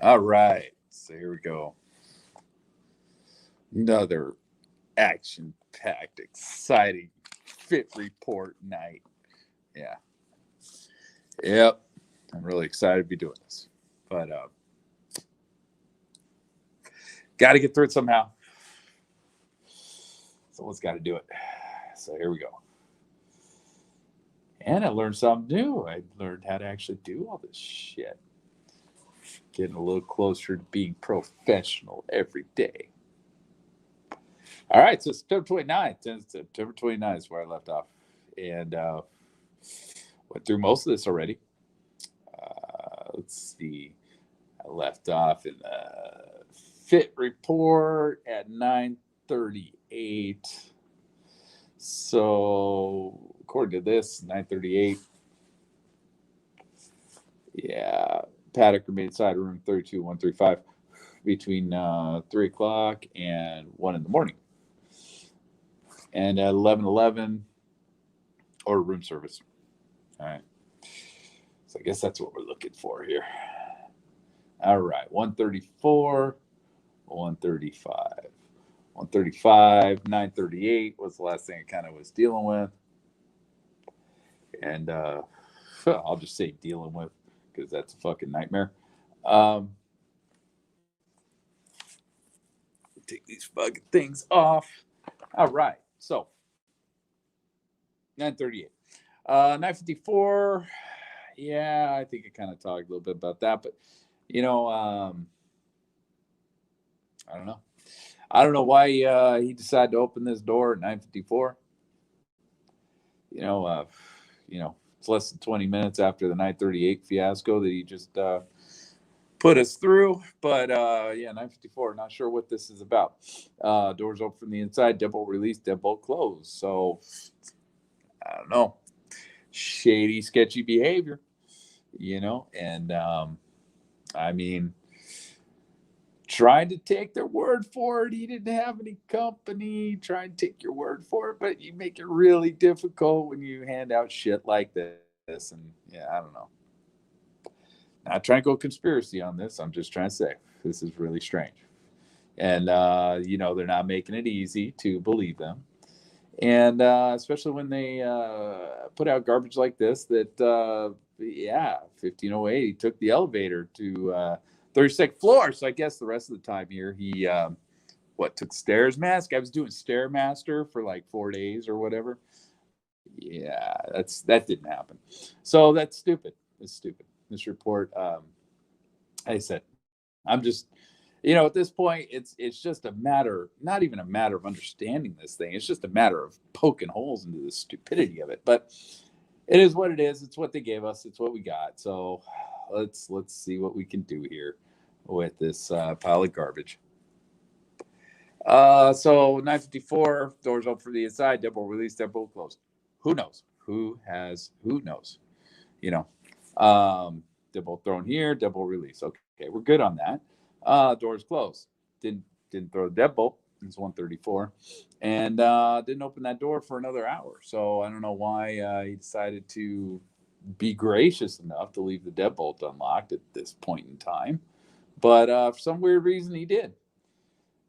All right. So here we go. Another action packed, exciting fit report night. Yeah. Yep. I'm really excited to be doing this. But got to get through it somehow. Someone's got to do it. So here we go. And I learned something new. I learned how to actually do all this shit. Getting a little closer to being professional every day. All right, so September 29th. September 29th is where I left off. And went through most of this already. Let's see. I left off in the fit report at 9:38. So according to this, 9:38. Yeah, Paddock remained inside room 32135 between 3 o'clock and 1 in the morning, and at 11:11 or room service. All right. So I guess that's what we're looking for here. All right, 134, 135. 135, 938 was the last thing I kind of was dealing with. And I'll just say dealing with because that's a fucking nightmare. Um, take these fucking things off. All right, so 938. 954, yeah, I think I kind of talked a little bit about that, but you know, I don't know. I don't know why he decided to open this door at 9:54. You know, uh, it's less than 20 minutes after the 9:38 fiasco that he just put us through. But yeah, 9:54. Not sure what this is about. Doors open from the inside, deadbolt release, deadbolt close. So I don't know. Shady, sketchy behavior. And I mean, trying to take their word for it. He didn't have any company. Try and take your word for it, but you make it really difficult when you hand out shit like this. And yeah, I don't know. Not trying to go conspiracy on this. I'm just trying to say this is really strange. And, they're not making it easy to believe them. And especially when they put out garbage like this that, yeah, 1508, he took the elevator to 32nd floor. So I guess the rest of the time here, he, took stairs mask? I was doing Stairmaster for like 4 days or whatever. Yeah, that didn't happen. So that's stupid. It's stupid. This report, like I said, I'm just, at this point, it's just a matter, not even a matter of understanding this thing. It's just a matter of poking holes into the stupidity of it. But it is what it is. It's what they gave us. It's what we got. So let's see what we can do here with this pile of garbage. So 9:54, doors open for the inside, double release, double close. Who knows? Who knows? You know, double thrown here, double release. Okay, we're good on that. Doors closed. Didn't throw the deadbolt. It's 134, and didn't open that door for another hour. So I don't know why he decided to be gracious enough to leave the deadbolt unlocked at this point in time, but for some weird reason he did.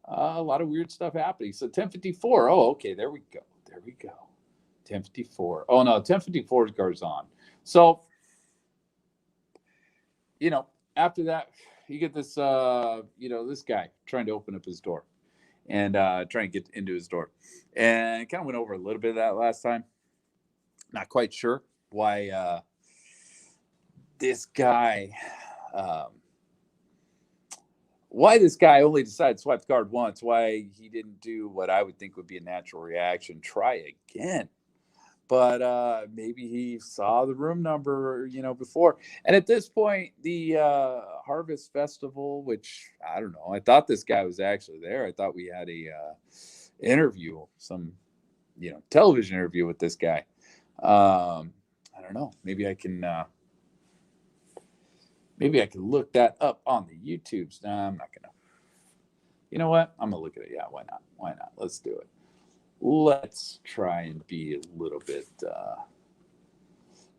A lot of weird stuff happening. So 10:54. Oh, okay. There we go. There we go. 10:54. Oh no, 10:54 is Garzon. So after that, you get this this guy trying to open up his door and trying to get into his door, and kind of went over a little bit of that last time. Not quite sure why this guy. Um, why this guy only decided to swipe the card once, why he didn't do what I would think would be a natural reaction, try again. But maybe he saw the room number, before. And at this point, the Harvest Festival, which I don't know, I thought this guy was actually there. I thought we had a interview, some, television interview with this guy. I don't know. Maybe I can look that up on the YouTubes. No, I'm not gonna. You know what? I'm gonna look at it. Yeah, why not? Why not? Let's do it. Let's try and be a little bit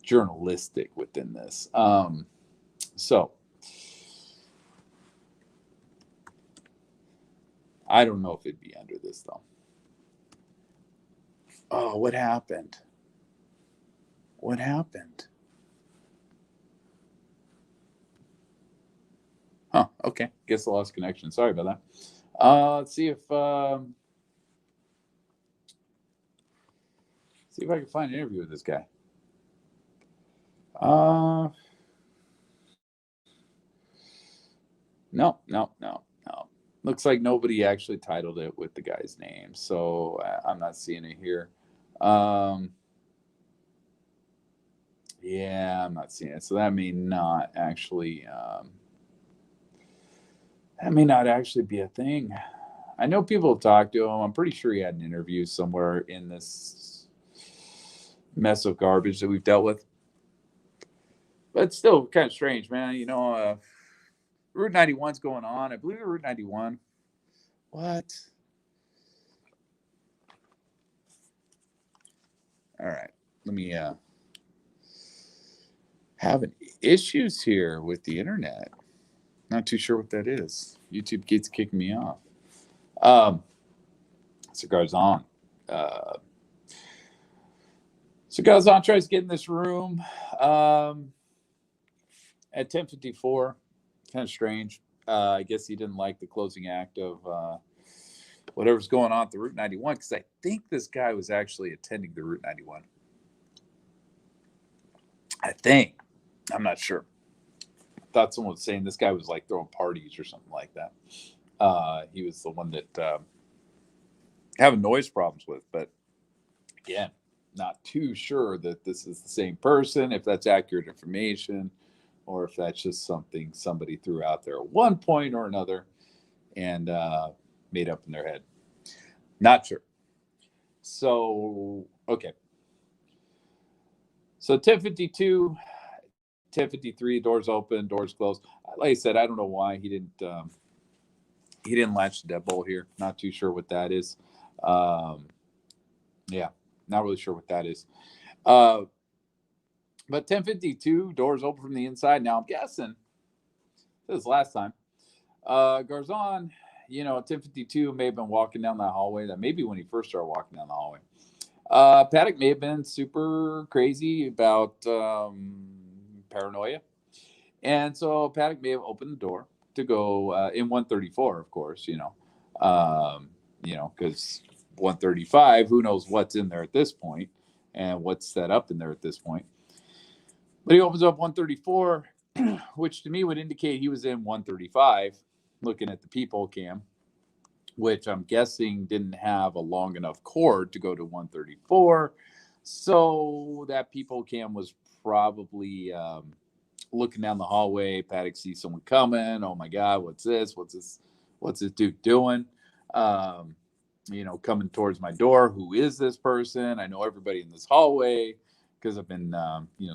journalistic within this. So I don't know if it'd be under this though. Oh, what happened? What happened? Huh. Okay. Guess I lost connection. Sorry about that. Let's see if I can find an interview with this guy. No. Looks like nobody actually titled it with the guy's name, so I'm not seeing it here. Yeah, I'm not seeing it. So that may not actually be a thing. I know people have talked to him. I'm pretty sure he had an interview somewhere in this mess of garbage that we've dealt with. But it's still kind of strange, man. Route 91's going on. I believe Route 91. What? All right. Let me having issues here with the internet. Not too sure what that is. YouTube keeps kicking me off. Cigars on. Cigars on tries to get in this room at 10:54. Kind of strange. I guess he didn't like the closing act of whatever's going on at the Route 91, because I think this guy was actually attending the Route 91. I think. I'm not sure. I thought someone was saying this guy was like throwing parties or something like that. He was the one that having noise problems with, but again, not too sure that this is the same person, if that's accurate information, or if that's just something somebody threw out there at one point or another and made up in their head. Not sure. So, okay. So 10:52, 10:53, doors open, doors closed. Like I said, I don't know why he didn't latch the deadbolt here. Not too sure what that is. Yeah, not really sure what that is. But 10:52, doors open from the inside. Now I'm guessing this is last time. Garzon, at 10:52 may have been walking down that hallway. That maybe when he first started walking down the hallway. Paddock may have been super crazy about paranoia, and so Paddock may have opened the door to go in 134, of course. Because 135, who knows what's in there at this point and what's set up in there at this point. But he opens up 134, which to me would indicate he was in 135, looking at the peephole cam, which I'm guessing didn't have a long enough cord to go to 134. So that peephole cam was probably looking down the hallway. Paddock sees someone coming. Oh my God, what's this? What's this dude doing? Coming towards my door. Who is this person? I know everybody in this hallway because I've been,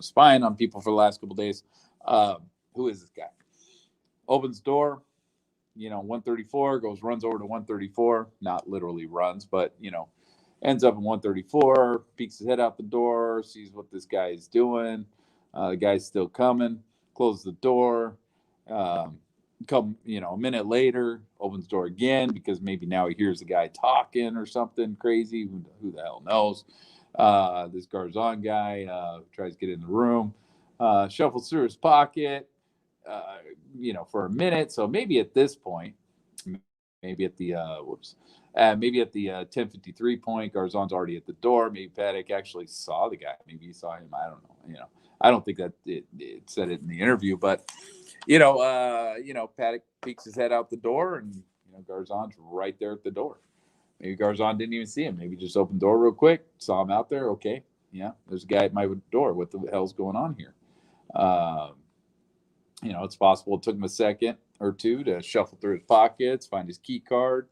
spying on people for the last couple of days. Who is this guy? Opens door, 134, runs over to 134, not literally runs, but, ends up in 134, peeks his head out the door, sees what this guy is doing. The guy's still coming, closes the door. A minute later, opens the door again because maybe now he hears the guy talking or something crazy. Who the hell knows? This Garzon guy tries to get in the room, shuffles through his pocket, for a minute. So maybe at this point, maybe at the 10:53 point, Garzon's already at the door. Maybe Paddock actually saw the guy. Maybe he saw him. I don't know. I don't think that it said it in the interview, but Paddock peeks his head out the door, and Garzon's right there at the door. Maybe Garzon didn't even see him. Maybe just opened the door real quick, saw him out there. Okay, yeah, there's a guy at my door. What the hell's going on here? It's possible it took him a second or two to shuffle through his pockets, find his key card,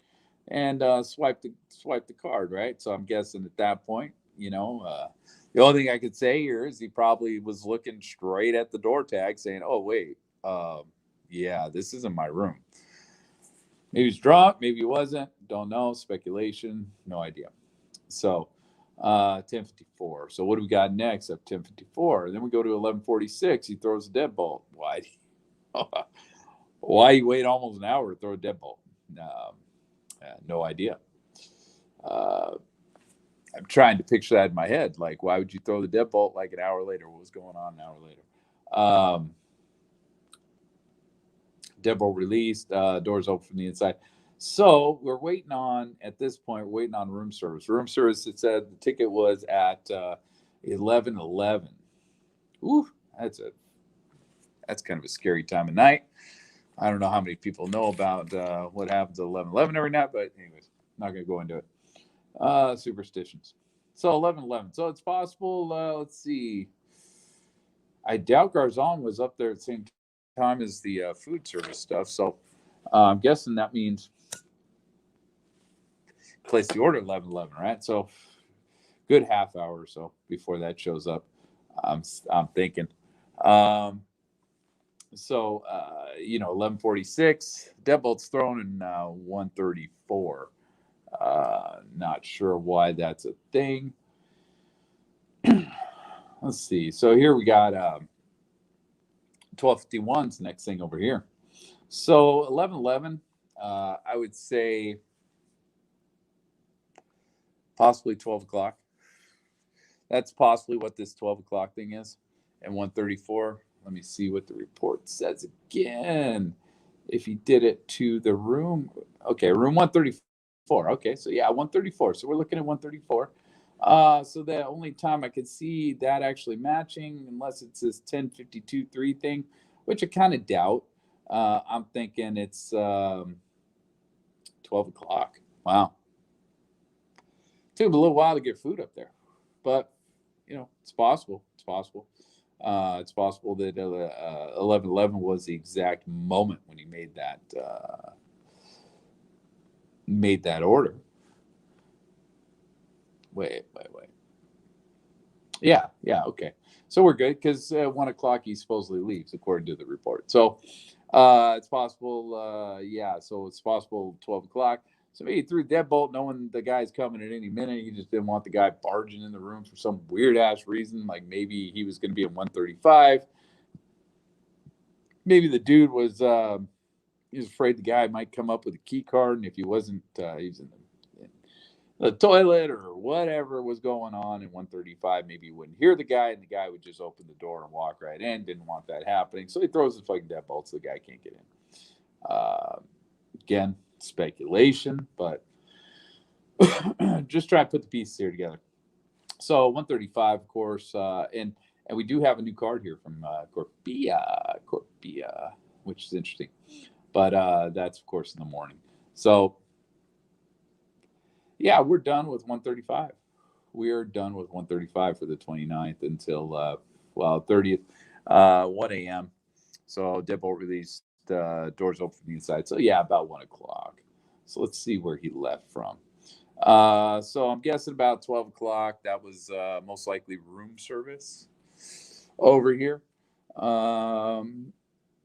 and swipe the card, right? So I'm guessing at that point, the only thing I could say here is he probably was looking straight at the door tag saying, oh, wait, yeah, this isn't my room. Maybe he's drunk, maybe he wasn't, don't know, speculation, no idea. So 10:54. So what do we got next at 10:54? Then we go to 11:46. He throws a deadbolt. Why you wait almost an hour to throw a deadbolt? No idea. I'm trying to picture that in my head. Like, why would you throw the deadbolt like an hour later? What was going on an hour later? Deadbolt released, doors open from the inside. So we're waiting on, at this point, we're waiting on room service. Room service, it said the ticket was at 11:11. Ooh, that's kind of a scary time of night. I don't know how many people know about what happens at 11:11 every night, but anyways, not going to go into it. Superstitions. So 11:11. So it's possible. Let's see. I doubt Garzon was up there at the same time as the food service stuff. So I'm guessing that means place the order 11:11, right? So good half hour or so before that shows up. I'm thinking. Um, so 11:46. Deadbolt's thrown in 1:34. Not sure why that's a thing. Let's see. So here we got 12:51's next thing over here. So 11:11. I would say possibly 12 o'clock. That's possibly what this 12 o'clock thing is. And 1:34. Let me see what the report says again. If he did it to the room. Okay, room 134. Okay, so yeah, 134. So we're looking at 134. So the only time I could see that actually matching, unless it's this 10:52.3 thing, which I kind of doubt. I'm thinking it's 12 o'clock. Wow. Took a little while to get food up there, but it's possible. It's possible. It's possible that 11:11 was the exact moment when he made that order. Wait. Yeah, okay. So we're good because 1 o'clock he supposedly leaves, according to the report. So it's possible. Yeah, so it's possible 12 o'clock. So maybe he threw deadbolt knowing the guy's coming at any minute. He just didn't want the guy barging in the room for some weird ass reason. Like maybe he was going to be at 1:35. Maybe the dude was he was afraid the guy might come up with a key card, and if he wasn't, he was in the toilet or whatever was going on at 1:35. Maybe he wouldn't hear the guy, and the guy would just open the door and walk right in. Didn't want that happening, so he throws his fucking deadbolt so the guy can't get in. Again, speculation, but just try to put the pieces here together. So 1:35, of course, and we do have a new card here from Corpia, which is interesting. But that's, of course, in the morning. So, yeah, we're done with 1:35. We are done with 1:35 for the 29th until, 30th, 1 a.m. So, deadbolt released, doors open from the inside. So, yeah, about 1 o'clock. So, let's see where he left from. So, I'm guessing about 12 o'clock. That was most likely room service over here.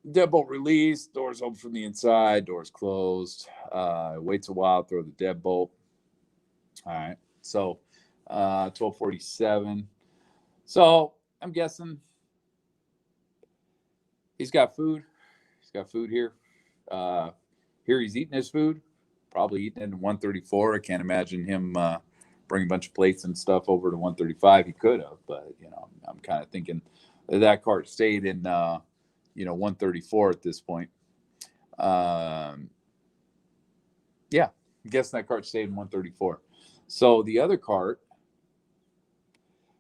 Deadbolt released, doors open from the inside, doors closed. Waits a while, throw the deadbolt. All right. So 12:47. So I'm guessing he's got food. He's got food here. Here he's eating his food. Probably eating it at 1:34. I can't imagine him bringing a bunch of plates and stuff over to 1:35. He could have, but I'm kind of thinking that cart stayed in 1:34 at this point. Yeah, I'm guessing that cart stayed in 1:34. So the other cart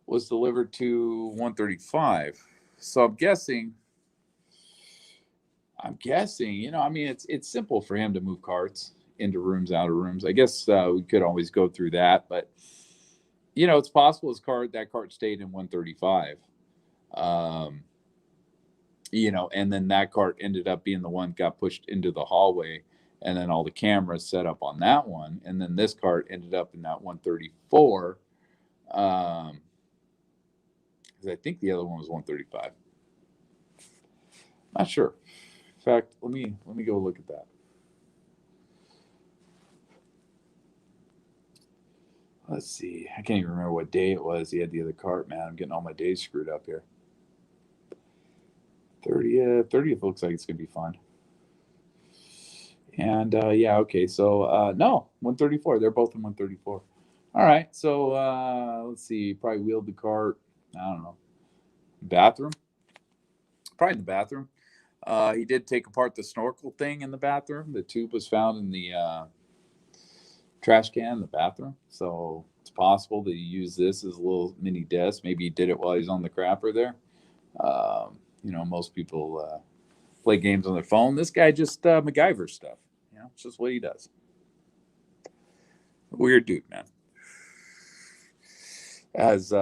was delivered to 1:35. So I'm guessing, it's simple for him to move carts into rooms, out of rooms. I guess we could always go through that, but it's possible that cart stayed in 1:35. And then that cart ended up being the one got pushed into the hallway, and then all the cameras set up on that one, and then this cart ended up in that 1:34. Because I think the other one was 1:35. Not sure. In fact, let me go look at that. Let's see. I can't even remember what day it was. He had the other cart, man. I'm getting all my days screwed up here. 30th looks like it's gonna be fun. And yeah, okay. So no, 134. They're both in 134. All right. So let's see. Probably wheeled the cart. I don't know. Bathroom. Probably in the bathroom. He did take apart the snorkel thing in the bathroom. The tube was found in the trash can in the bathroom. So it's possible that he used this as a little mini desk. Maybe he did it while he's on the crapper there. Most people play games on their phone. This guy just MacGyver stuff. It's just what he does. Weird dude, man. As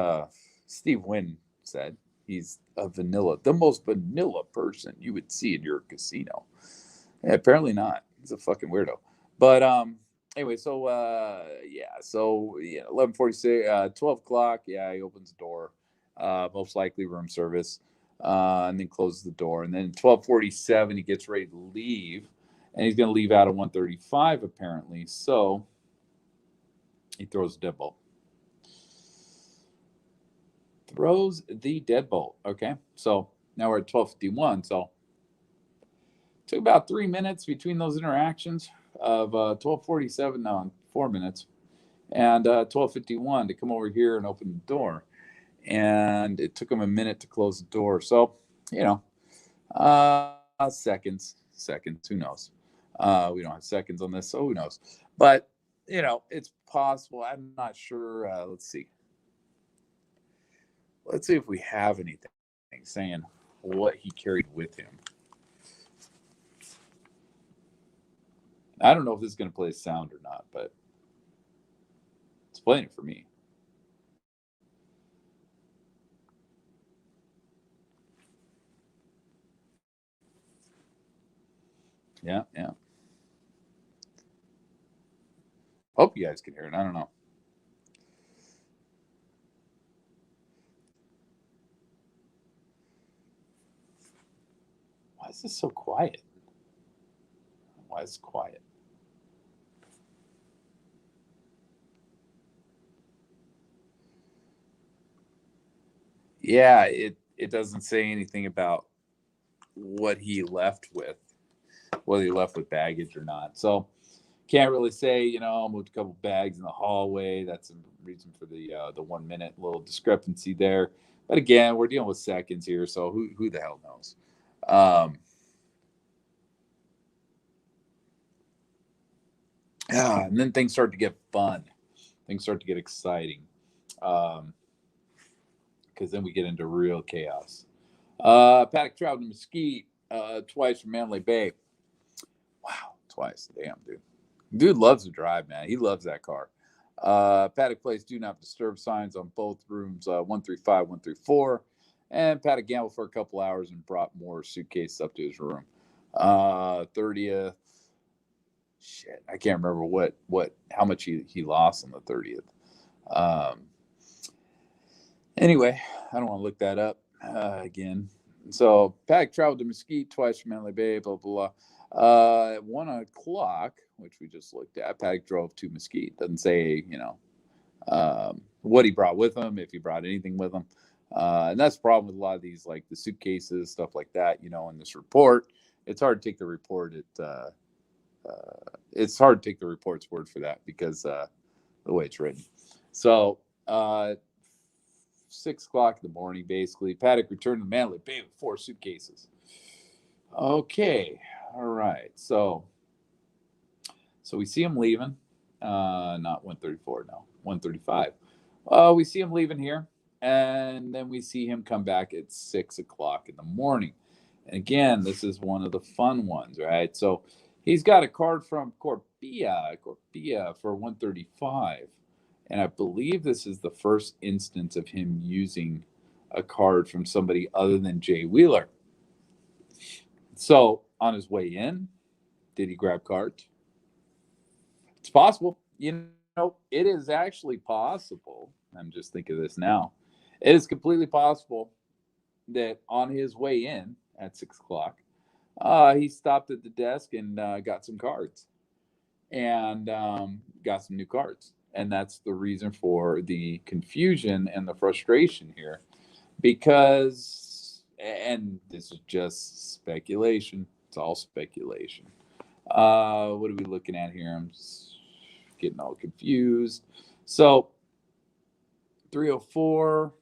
Steve Wynn said, he's the most vanilla person you would see in your casino. Yeah, apparently not. He's a fucking weirdo. But anyway, so 11:46, 12 o'clock. Yeah, he opens the door. Most likely room service, and then closes the door. And then 12:47, he gets ready to leave, and he's going to leave out at 1:35 apparently. So he throws a deadbolt. Throws the deadbolt. Okay, so now we're at 12:51. So it took about 3 minutes between those interactions of 12:47 now, 4 minutes, and 12:51 to come over here and open the door. And it took him a minute to close the door. So, seconds, who knows? We don't have seconds on this, so who knows? But, it's possible. I'm not sure. Let's see. Let's see if we have anything saying what he carried with him. I don't know if this is going to play sound or not, but it's playing it for me. Yeah. Hope you guys can hear it. I don't know. Why is this so quiet? Why is it quiet? Yeah, it doesn't say anything about what he left with, whether he left with baggage or not. So can't really say, I moved a couple bags in the hallway. That's the reason for the 1 minute little discrepancy there. But again, we're dealing with seconds here, so who the hell knows? And then things start to get fun. Things start to get exciting. Because then we get into real chaos. Paddock traveled to Mesquite twice from Manly Bay. Wow, twice. Damn, dude. Dude loves to drive, man. He loves that car. Paddock placed do not disturb signs on both rooms 135, 134. And Paddock gambled for a couple hours and brought more suitcases up to his room. 30th. Shit, I can't remember how much he lost on the 30th. Anyway, I don't want to look that up again. So Paddock traveled to Mesquite twice from Manly Bay, blah, blah, blah. At 1 o'clock, which we just looked at, Paddock drove to Mesquite. Doesn't say, what he brought with him, if he brought anything with him. And that's the problem with a lot of these, like the suitcases, stuff like that, in this report. It's hard to take the report it's hard to take the report's word for that because the way it's written. So 6 o'clock in the morning, basically, Paddock returned to Manly Bay with 4 suitcases. Okay, all right. So we see him leaving. Not 134, no, 135. We see him leaving here, and then we see him come back at 6 o'clock in the morning. And again, this is one of the fun ones, right? So he's got a card from Corpia for 135. And I believe this is the first instance of him using a card from somebody other than Jay Wheeler. So on his way in, did he grab cards? It's possible. It is actually possible. I'm just thinking of this now. It is completely possible that on his way in at 6 o'clock, he stopped at the desk and got some cards and got some new cards. And that's the reason for the confusion and the frustration here. Because, and this is just speculation, it's all speculation. What are we looking at here? I'm just getting all confused. So 304.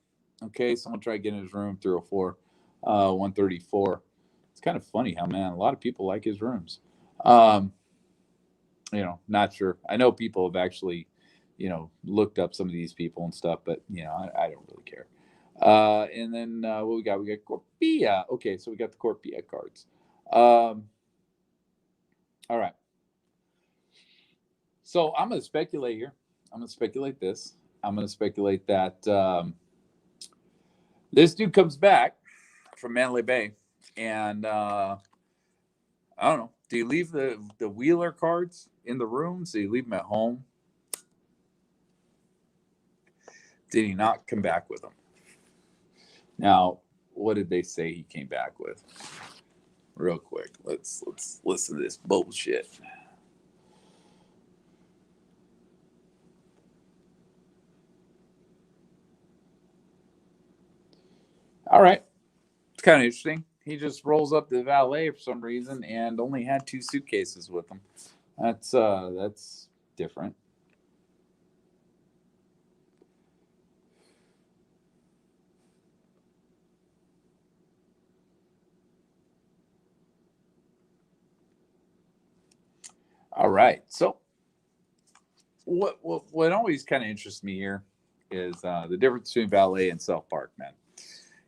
Okay, someone tried getting in his room. 304, 134. It's kind of funny how, man, a lot of people like his rooms. Um, not sure. I know people have actually, looked up some of these people and stuff, but I don't really care. And then what we got? We got Corpia. Okay, so we got the Corpia cards. All right. So I'm going to speculate here. I'm going to speculate this. I'm going to speculate that this dude comes back from Mandalay Bay, and I don't know. Do you leave the Wheeler cards in the rooms? Do you leave them at home? Did he not come back with them? Now, what did they say he came back with? Real quick, let's listen to this bullshit. All right, it's kind of interesting. He just rolls up to the valet for some reason and only had 2 suitcases with him. That's different. All right, so what always kind of interests me here is the difference between valet and self park, man.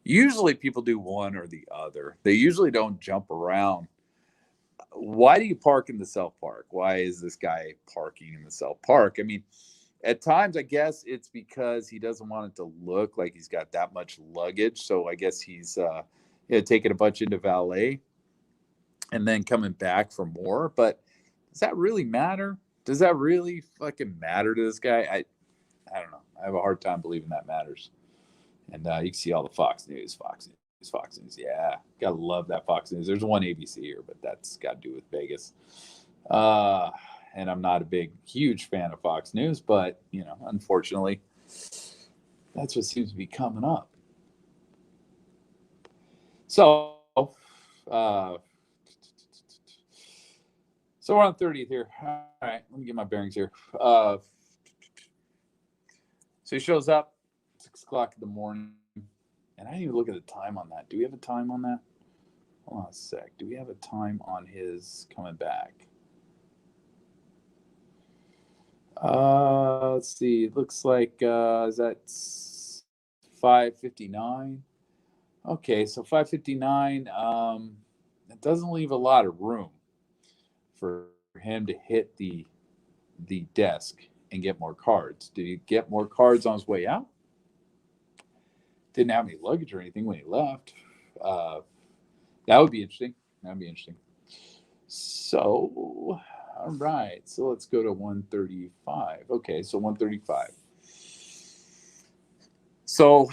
Usually people do one or the other. They usually don't jump around. Why do you park in the self park? Why is this guy parking in the self park? I mean, at times, I guess it's because he doesn't want it to look like he's got that much luggage. So I guess he's taking a bunch into valet and then coming back for more. But does that really matter? Does that really fucking matter to this guy? I don't know. I have a hard time believing that matters. And you can see all the Fox News. Yeah, gotta love that Fox News. There's one ABC here, but that's got to do with Vegas. And I'm not a huge fan of Fox News, but unfortunately, that's what seems to be coming up. So, uh, so we're on 30th here. All right, let me get my bearings here. So he shows up 6:00 in the morning, and I didn't even look at the time on that. Do we have a time on that? Hold on a sec. Do we have a time on his coming back? Let's see. It looks like is that 5:59? Okay, so 5:59. It doesn't leave a lot of room for him to hit the desk and get more cards. Did he get more cards on his way out? Didn't have any luggage or anything when he left. That would be interesting. That'd be interesting. So, all right. So let's go to 135. Okay, so 135. So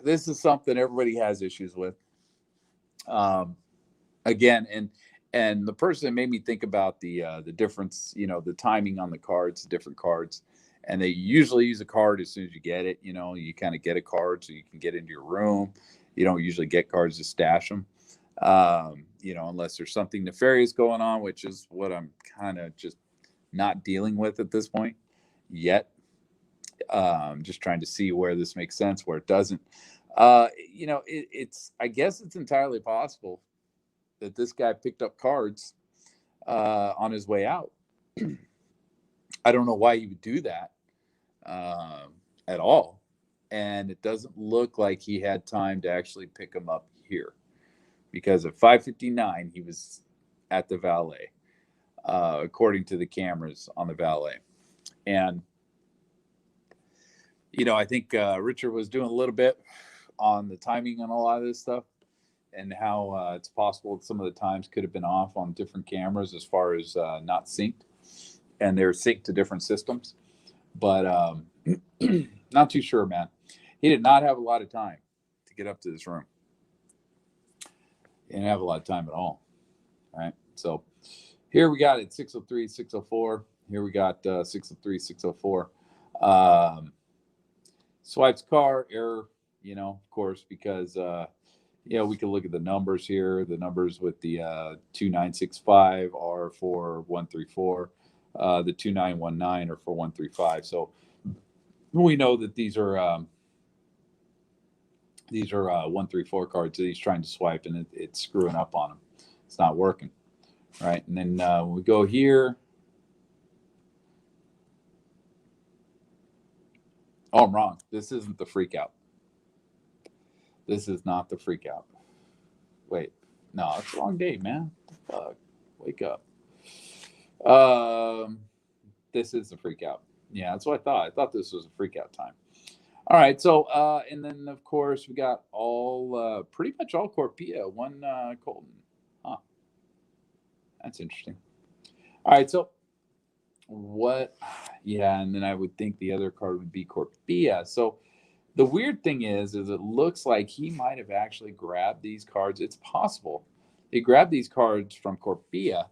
this is something everybody has issues with. Again, and the person that made me think about the difference, the timing on the cards, different cards, and they usually use a card as soon as you get it. You kind of get a card so you can get into your room. You don't usually get cards to stash them, unless there's something nefarious going on, which is what I'm kind of just not dealing with at this point yet. Just trying to see where this makes sense, where it doesn't. It's I guess it's entirely possible that this guy picked up cards on his way out. I don't know why he would do that at all. And it doesn't look like he had time to actually pick them up here, because at 5:59 he was at the valet, according to the cameras on the valet. And I think Richard was doing a little bit on the timing on a lot of this stuff, and how it's possible that some of the times could have been off on different cameras as far as not synced, and they're synced to different systems. But not too sure, man. He did not have a lot of time to get up to this room. He didn't have a lot of time at all. All right. So here we got it 603, 604. Here we got 603, 604. Swipes car error, of course, because We can look at the numbers here. The numbers with the 2965 are for 134. The 2919 are for 135. So we know that these are 134 cards that he's trying to swipe, and it's screwing up on him. It's not working, right? And then when we go here, oh, I'm wrong. This isn't the freak out. This is not the freak out. Wait, no, it's the wrong date, man. Fuck, wake up. This is the freak out. Yeah, that's what I thought. I thought this was a freak out time. All right, so and then of course we got all pretty much all Corpia, one Colton. Huh, that's interesting. All right, so what? Yeah, and then I would think the other card would be Corpia. So the weird thing is it looks like he might have actually grabbed these cards. It's possible he grabbed these cards from Corpia,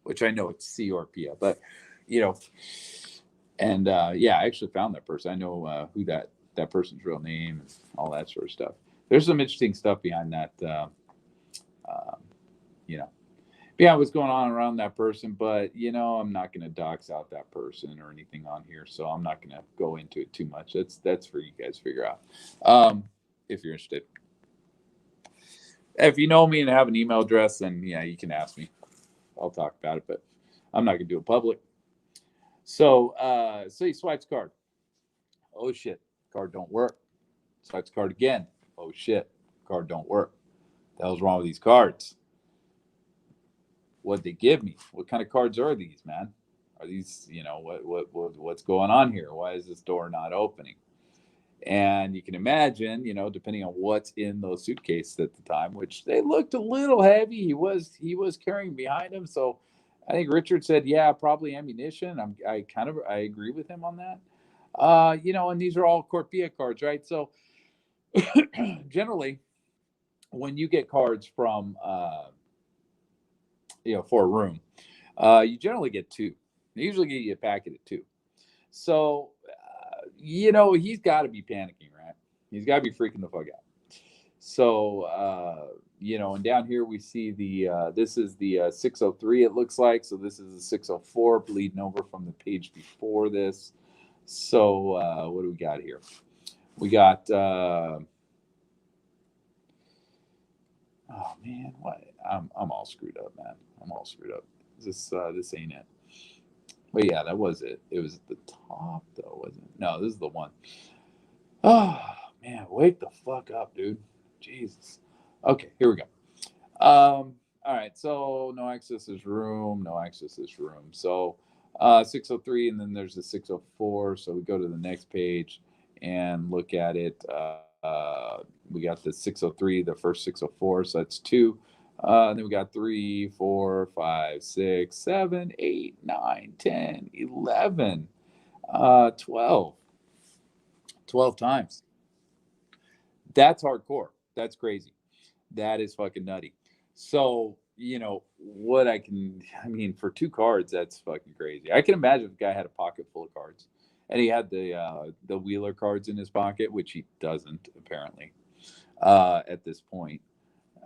which I know it's Corpia, but you know, and yeah, I actually found that person. I know who that person's real name and all that sort of stuff. There's some interesting stuff behind that. You know, yeah, what's going on around that person, but I'm not going to dox out that person or anything on here, so I'm not going to go into it too much. That's for you guys to figure out, if you're interested. If you know me and have an email address, then yeah, you can ask me. I'll talk about it, but I'm not going to do it public. So he swipes card. Oh shit, card don't work. Swipes card again. Oh shit, card don't work. The hell's wrong with these cards? What'd they give me? What kind of cards are these, man? Are these, what's going on here? Why is this door not opening? And you can imagine, depending on what's in those suitcases at the time, which they looked a little heavy. He was carrying behind him, so I think Richard said, yeah, probably ammunition. I agree with him on that. And these are all Corpia cards, right? So generally, when you get cards from for a room, you generally get two. They usually get you a packet of two. So he's got to be panicking, right? He's got to be freaking the fuck out. So and down here we see the this is the 603. It looks like, so this is the 604 bleeding over from the page before this. So what do we got here? We got oh man, what? I'm all screwed up, man. I'm all screwed up. This ain't it. But yeah, that was it. It was at the top though, wasn't it? No, this is the one. Oh man, wake the fuck up, dude. Jesus. Okay, here we go. All right, so no access is room, no access is room. So 603, and then there's the 604. So we go to the next page and look at it. We got the 603, the first 604, so that's two. Then we got 3, 4, 5, 6, 7, 8, 9, 10, 11, 12. 12 times. That's hardcore. That's crazy. That is fucking nutty. So, for two cards, that's fucking crazy. I can imagine if the guy had a pocket full of cards and he had the Wheeler cards in his pocket, which he doesn't apparently at this point,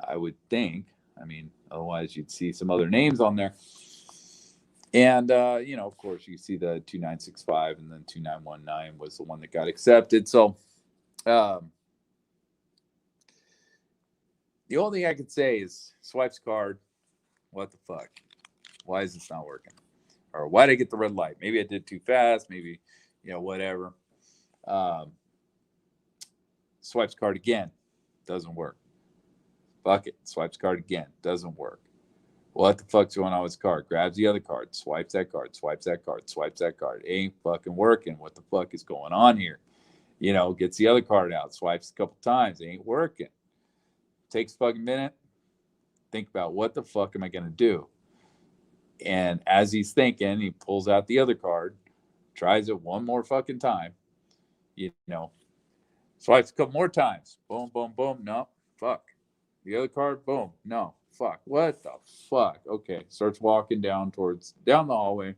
I would think. Otherwise you'd see some other names on there. And, of course, you see the 2965 and then 2919 was the one that got accepted. So the only thing I could say is swipes card. What the fuck? Why is this not working? Or why did I get the red light? Maybe I did too fast. Maybe, whatever. Swipes card again. Doesn't work. Fuck it. Swipes card again. Doesn't work. What the fuck's going on with his card? Grabs the other card, swipes that card, swipes that card, swipes that card. Ain't fucking working. What the fuck is going on here? Gets the other card out, swipes a couple times. Ain't working. Takes a fucking minute. Think about what the fuck am I going to do? And as he's thinking, he pulls out the other card, tries it one more fucking time. Swipes a couple more times. Boom, boom, boom. No, fuck. The other card, boom. No, fuck. What the fuck? Okay. Starts walking down the hallway,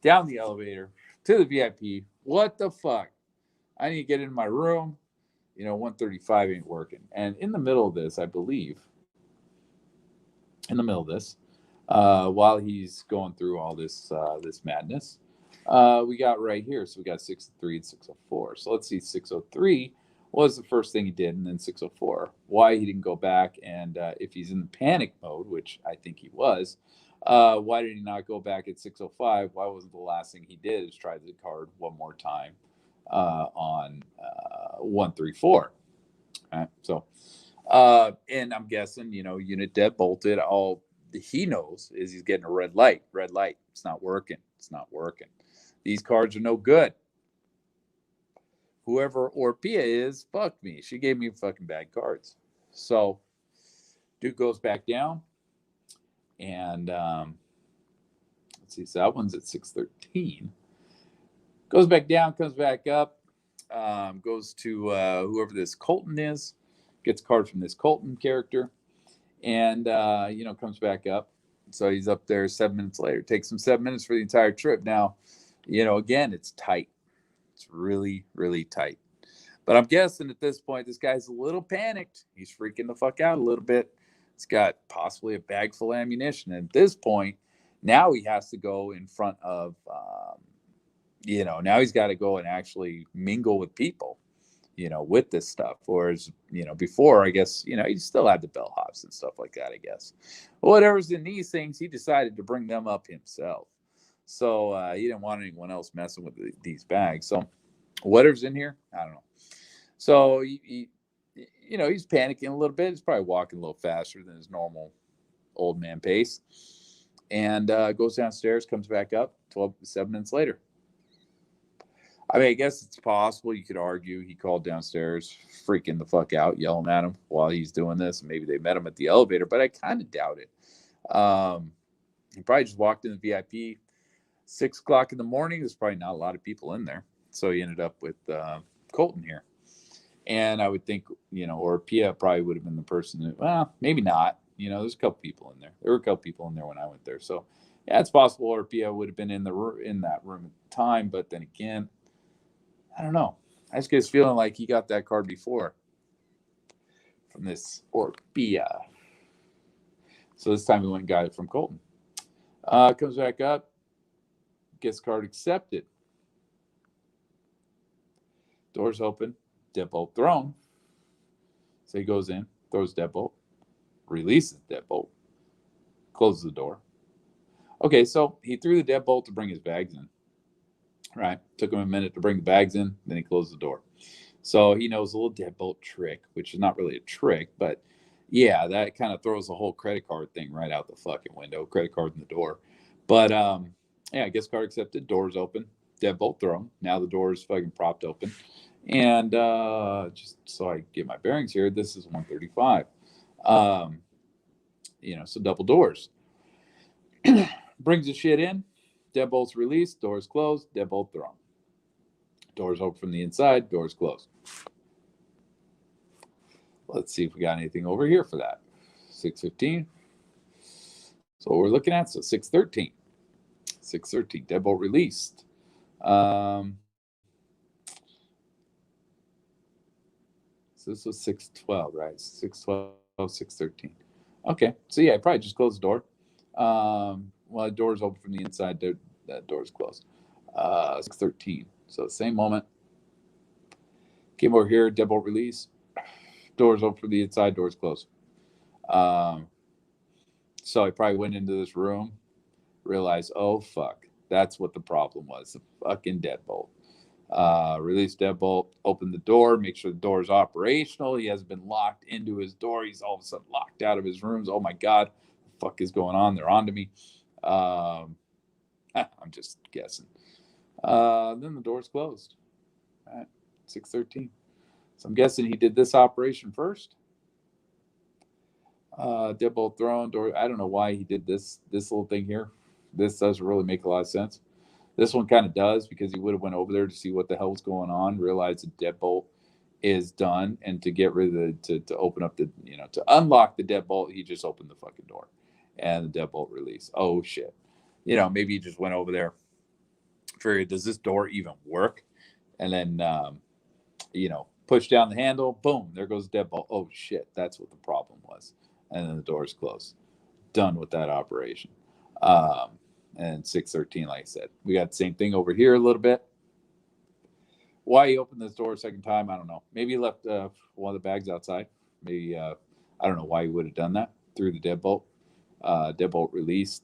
down the elevator to the VIP. What the fuck? I need to get in my room. 135 ain't working. And in the middle of this, I believe, in the middle of this, while he's going through all this madness, we got right here. So we got 603 and 604. So let's see, 603 was the first thing he did, and then 604. Why he didn't go back, and if he's in the panic mode, which I think he was, why did he not go back at 605? Why wasn't the last thing he did is try the card one more time on 134? Right? So, and I'm guessing, unit dead bolted. All he knows is he's getting a red light. Red light. It's not working. It's not working. These cards are no good. Whoever Orpea is, fuck me. She gave me fucking bad cards. So, Duke goes back down. And let's see. So that one's at 613. Goes back down, comes back up. Goes to whoever this Colton is. Gets a card from this Colton character. And, comes back up. So he's up there 7 minutes later. It takes him 7 minutes for the entire trip. Now, again, it's tight. It's really, really tight. But I'm guessing at this point, this guy's a little panicked. He's freaking the fuck out a little bit. He's got possibly a bag full of ammunition. And at this point, now he has to go in front of, now he's got to go and actually mingle with people, with this stuff. Whereas, before, I guess, he still had the bellhops and stuff like that, I guess. But whatever's in these things, he decided to bring them up himself. So he didn't want anyone else messing with these bags. So whatever's in here, I don't know. So he's panicking a little bit. He's probably walking a little faster than his normal old man pace. And goes downstairs, comes back up 7 minutes later. I mean, I guess it's possible you could argue he called downstairs, freaking the fuck out, yelling at him while he's doing this. Maybe they met him at the elevator, but I kind of doubt it. He probably just walked in the VIP 6 o'clock in the morning. There's probably not a lot of people in there. So he ended up with Colton here. And I would think, or Pia probably would have been the person that, well, maybe not. There's a couple people in there. There were a couple people in there when I went there. So, yeah, it's possible or Pia would have been in that room at the time. But then again, I don't know. I just get this feeling like he got that card before from this Orpea. So this time he went and got it from Colton. Comes back up, gets card accepted. Doors open, deadbolt thrown. So he goes in, throws deadbolt, releases deadbolt, closes the door. Okay, so he threw the deadbolt to bring his bags in. Right. Took him a minute to bring the bags in, then he closed the door. So he knows a little deadbolt trick, which is not really a trick, but yeah, that kind of throws the whole credit card thing right out the fucking window. Credit card in the door. But yeah, guest card accepted, doors open, deadbolt thrown. Now the door is fucking propped open. And just so I get my bearings here, this is 135. So double doors. Brings the shit in. Deadbolt's released, doors closed, deadbolt thrown. Doors open from the inside, doors closed. Let's see if we got anything over here for that. 615. So what we're looking at, so 613. 613, deadbolt released. So this was 612, right? 612, 613. Okay, so yeah, I probably just closed the door. Well, the door's open from the inside, that door's closed. 613. So same moment. Came over here, deadbolt release. Doors open from the inside, doors closed. So I probably went into this room, realized, oh, fuck. That's what the problem was, the fucking deadbolt. Release deadbolt, open the door, make sure the door is operational. He hasn't been locked into his door. He's all of a sudden locked out of his rooms. Oh, my God. What the fuck is going on? They're onto me. I'm just guessing. Then the door's closed. All right, 613. So I'm guessing he did this operation first. Deadbolt thrown, door. I don't know why he did this little thing here. This doesn't really make a lot of sense. This one kind of does, because he would have went over there to see what the hell was going on, realized the deadbolt is done, and to get rid of to open up the, to unlock the deadbolt, he just opened the fucking door, and the deadbolt release. Oh shit. Maybe he just went over there, figured, does this door even work? And then, Push down the handle, boom, there goes the deadbolt. Oh shit, that's what the problem was. And then the door's closed. Done with that operation. Um, and 613, like I said, we got the same thing over here a little bit. Why he opened this door a second time, I don't know. Maybe he left one of the bags outside. Maybe I don't know why he would have done that. Through the deadbolt. Deadbolt released,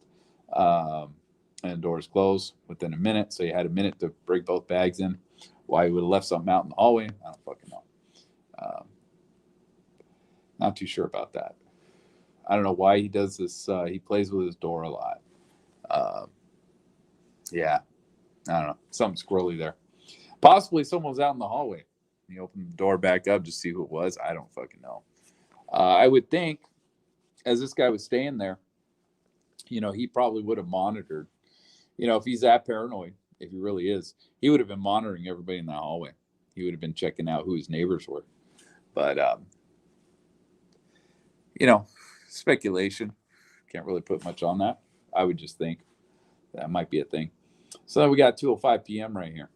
and doors closed within a minute. So you had a minute to bring both bags in. Why he would have left something out in the hallway, I don't fucking know. Not too sure about that. I don't know why he does this. He plays with his door a lot. Yeah, I don't know. Something squirrely there. Possibly someone was out in the hallway. He opened the door back up to see who it was. I don't fucking know. I would think, as this guy was staying there, he probably would have monitored. If he's that paranoid, if he really is, he would have been monitoring everybody in the hallway. He would have been checking out who his neighbors were. But, speculation. Can't really put much on that. I would just think that might be a thing. So then we got 2:05 p.m. right here.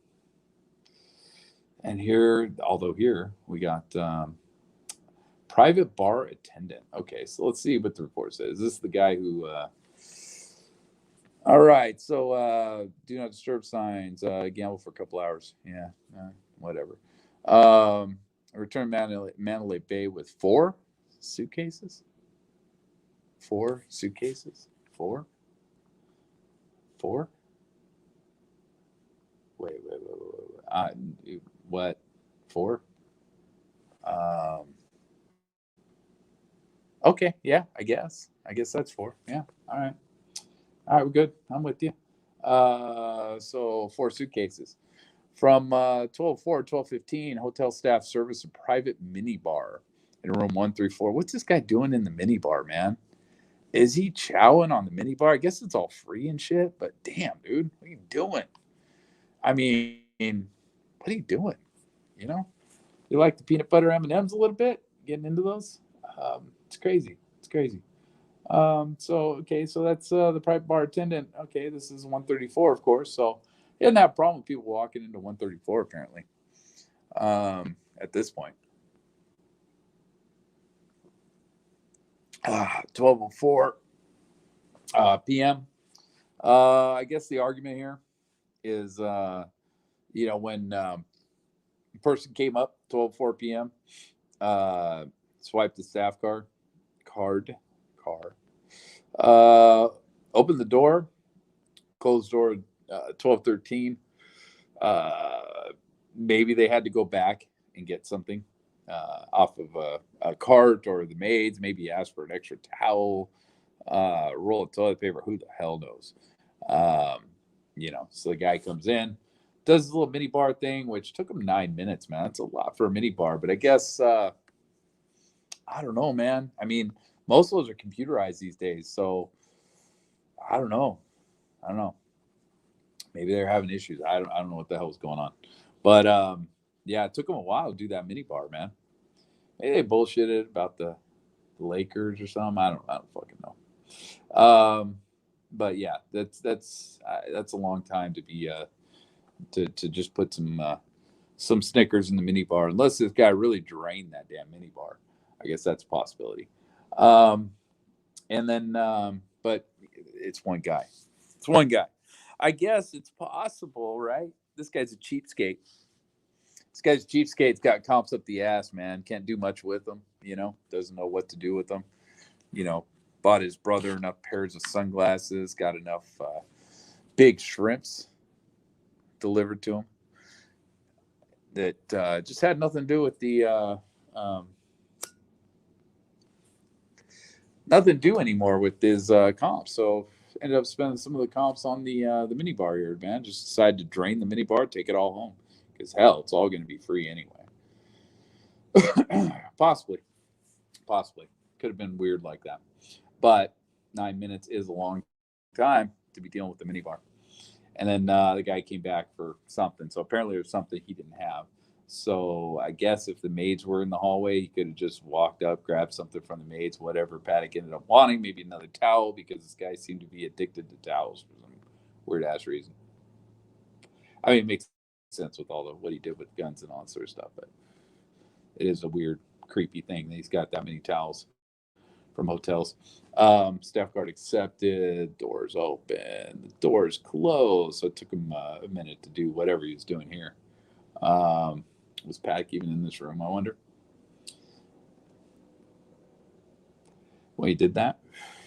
And here we got private bar attendant. Okay, so let's see what the report says. Is this the guy who... all right, so do not disturb signs. Gamble for a couple hours. Yeah, whatever. Return Mandalay Bay with 4 suitcases. 4 suitcases. 4. Wait. What? 4? Okay, yeah, I guess that's 4. Yeah, all right, we're good. I'm with you. So 4 suitcases. From 12:15, hotel staff service a private mini bar in room 134. What's this guy doing in the mini bar, man? Is he chowing on the mini bar? I guess it's all free and shit, but damn, dude, what are you doing? I mean, what are you doing? You like the peanut butter M&Ms a little bit? Getting into those? It's crazy. So that's the private bar attendant. Okay, this is 134, of course. So he doesn't have a problem with people walking into 134, apparently. At this point, 12:04 p.m. I guess the argument here is, when the person came up 12:04 p.m., swiped the staff card, opened the door, closed door, 12:13. Maybe they had to go back and get something off of a cart or the maids. Maybe ask for an extra towel, roll of toilet paper. Who the hell knows? So the guy comes in, does his little mini bar thing, which took him 9 minutes, man. That's a lot for a mini bar. But I guess, I don't know, man. I mean, most of those are computerized these days. So I don't know. Maybe they're having issues. I don't know what the hell was going on. But yeah, it took them a while to do that mini bar, man. Maybe they bullshitted about the Lakers or something. I don't fucking know. But yeah, that's a long time to be to just put some Snickers in the mini bar, unless this guy really drained that damn mini bar. I guess that's a possibility. And then, but it's one guy. I guess it's possible, right? This guy's a cheapskate. He's got comps up the ass, man. Can't do much with them, doesn't know what to do with them. Bought his brother enough pairs of sunglasses, got enough big shrimps delivered to him that just had nothing to do with the nothing to do anymore with his comps. So ended up spending some of the comps on the mini bar here, man. Just decided to drain the mini bar, take it all home, because hell, it's all going to be free anyway. Possibly could have been weird like that, but 9 minutes is a long time to be dealing with the mini bar. And then the guy came back for something. So apparently it was something he didn't have. So I guess if the maids were in the hallway, he could have just walked up, grabbed something from the maids, whatever Paddock ended up wanting, maybe another towel, because this guy seemed to be addicted to towels for some weird ass reason. I mean, it makes sense with all what he did with guns and all that sort of stuff. But It is a weird, creepy thing that he's got that many towels from hotels. Staff card accepted. Doors open. The doors closed. So it took him a minute to do whatever he was doing here. Was Paddock even in this room, I wonder? When he did that,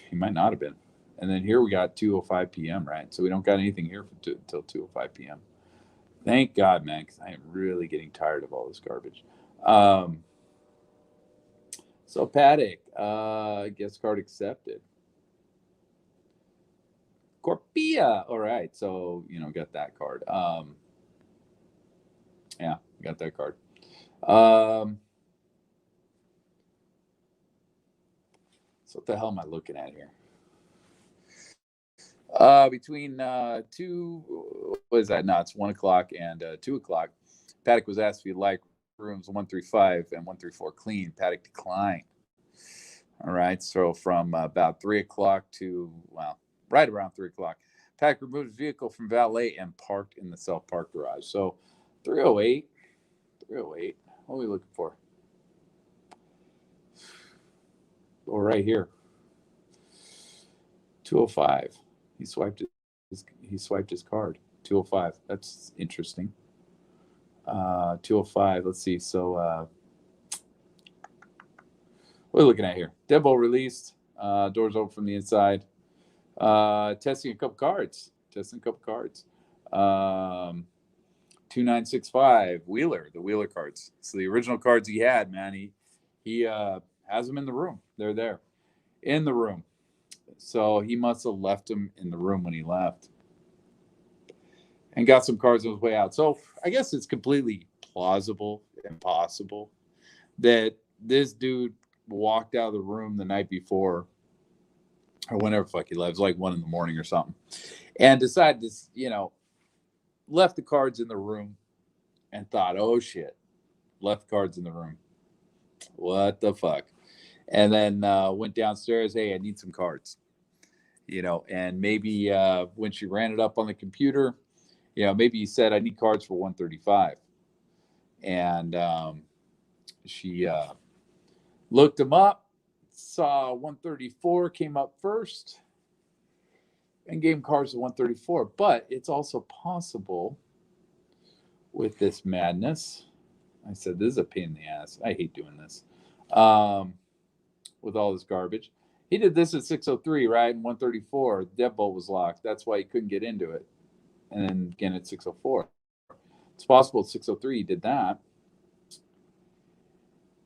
he might not have been. And then here we got 2:05 p.m., right? So we don't got anything here until 2:05 p.m. Thank God, man, because I am really getting tired of all this garbage. So Paddock, guest card accepted. Corpia. All right. So, got that card. Yeah, got that card. So what the hell am I looking at here? Between what is that? No, it's 1:00 and 2:00. Paddock was asked if he'd like rooms 135 and 134 clean. Paddock declined. All right. So from about 3:00 to, right around 3:00, Paddock removed his vehicle from valet and parked in the self-park garage. So 308. What are we looking for? Oh, right here. 205. He swiped his card. 205. That's interesting. 205. Let's see. So what are we looking at here? Deadbolt released. Doors open from the inside. Testing a couple cards. 2965 Wheeler, the Wheeler cards. So the original cards he had, man, he has them in the room. They're there in the room. So he must have left them in the room when he left and got some cards on his way out. So I guess it's completely plausible and possible that this dude walked out of the room the night before or whenever fuck he left. It was like 1 a.m. or something, and decided to, left the cards in the room and thought, oh shit, left cards in the room. What the fuck? And then went downstairs. Hey, I need some cards. And maybe when she ran it up on the computer, maybe he said, I need cards for 135. And she looked them up, saw 134 came up first, and gave him cards to 134. But it's also possible with this madness. I said, this is a pain in the ass. I hate doing this with all this garbage. He did this at 603, right? And 134, the deadbolt was locked. That's why he couldn't get into it. And then again at 604. It's possible at 603 he did that.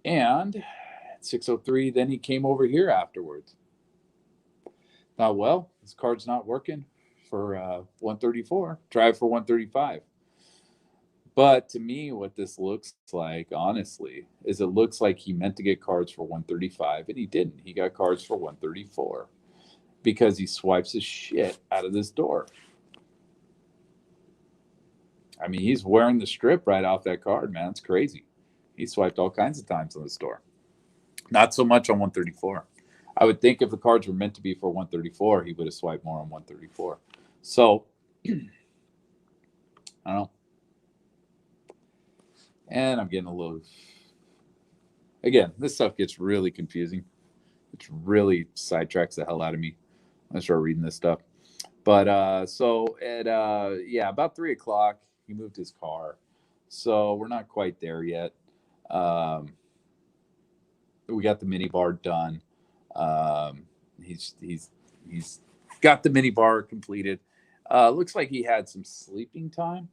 And at 603, then he came over here afterwards. Thought, well, this card's not working for 134. Try it for 135. But to me, what this looks like, honestly, is it looks like he meant to get cards for 135, and he didn't. He got cards for 134 because he swipes his shit out of this door. I mean, he's wearing the strip right off that card, man. It's crazy. He swiped all kinds of times on this door. Not so much on 134. I would think if the cards were meant to be for 134, he would have swiped more on 134. So, I don't know. And I'm getting a little... Again, this stuff gets really confusing. It really sidetracks the hell out of me when I start reading this stuff. But so at about 3:00, he moved his car. So we're not quite there yet. We got the mini bar done. He's got the mini bar completed. Looks like he had some sleeping time.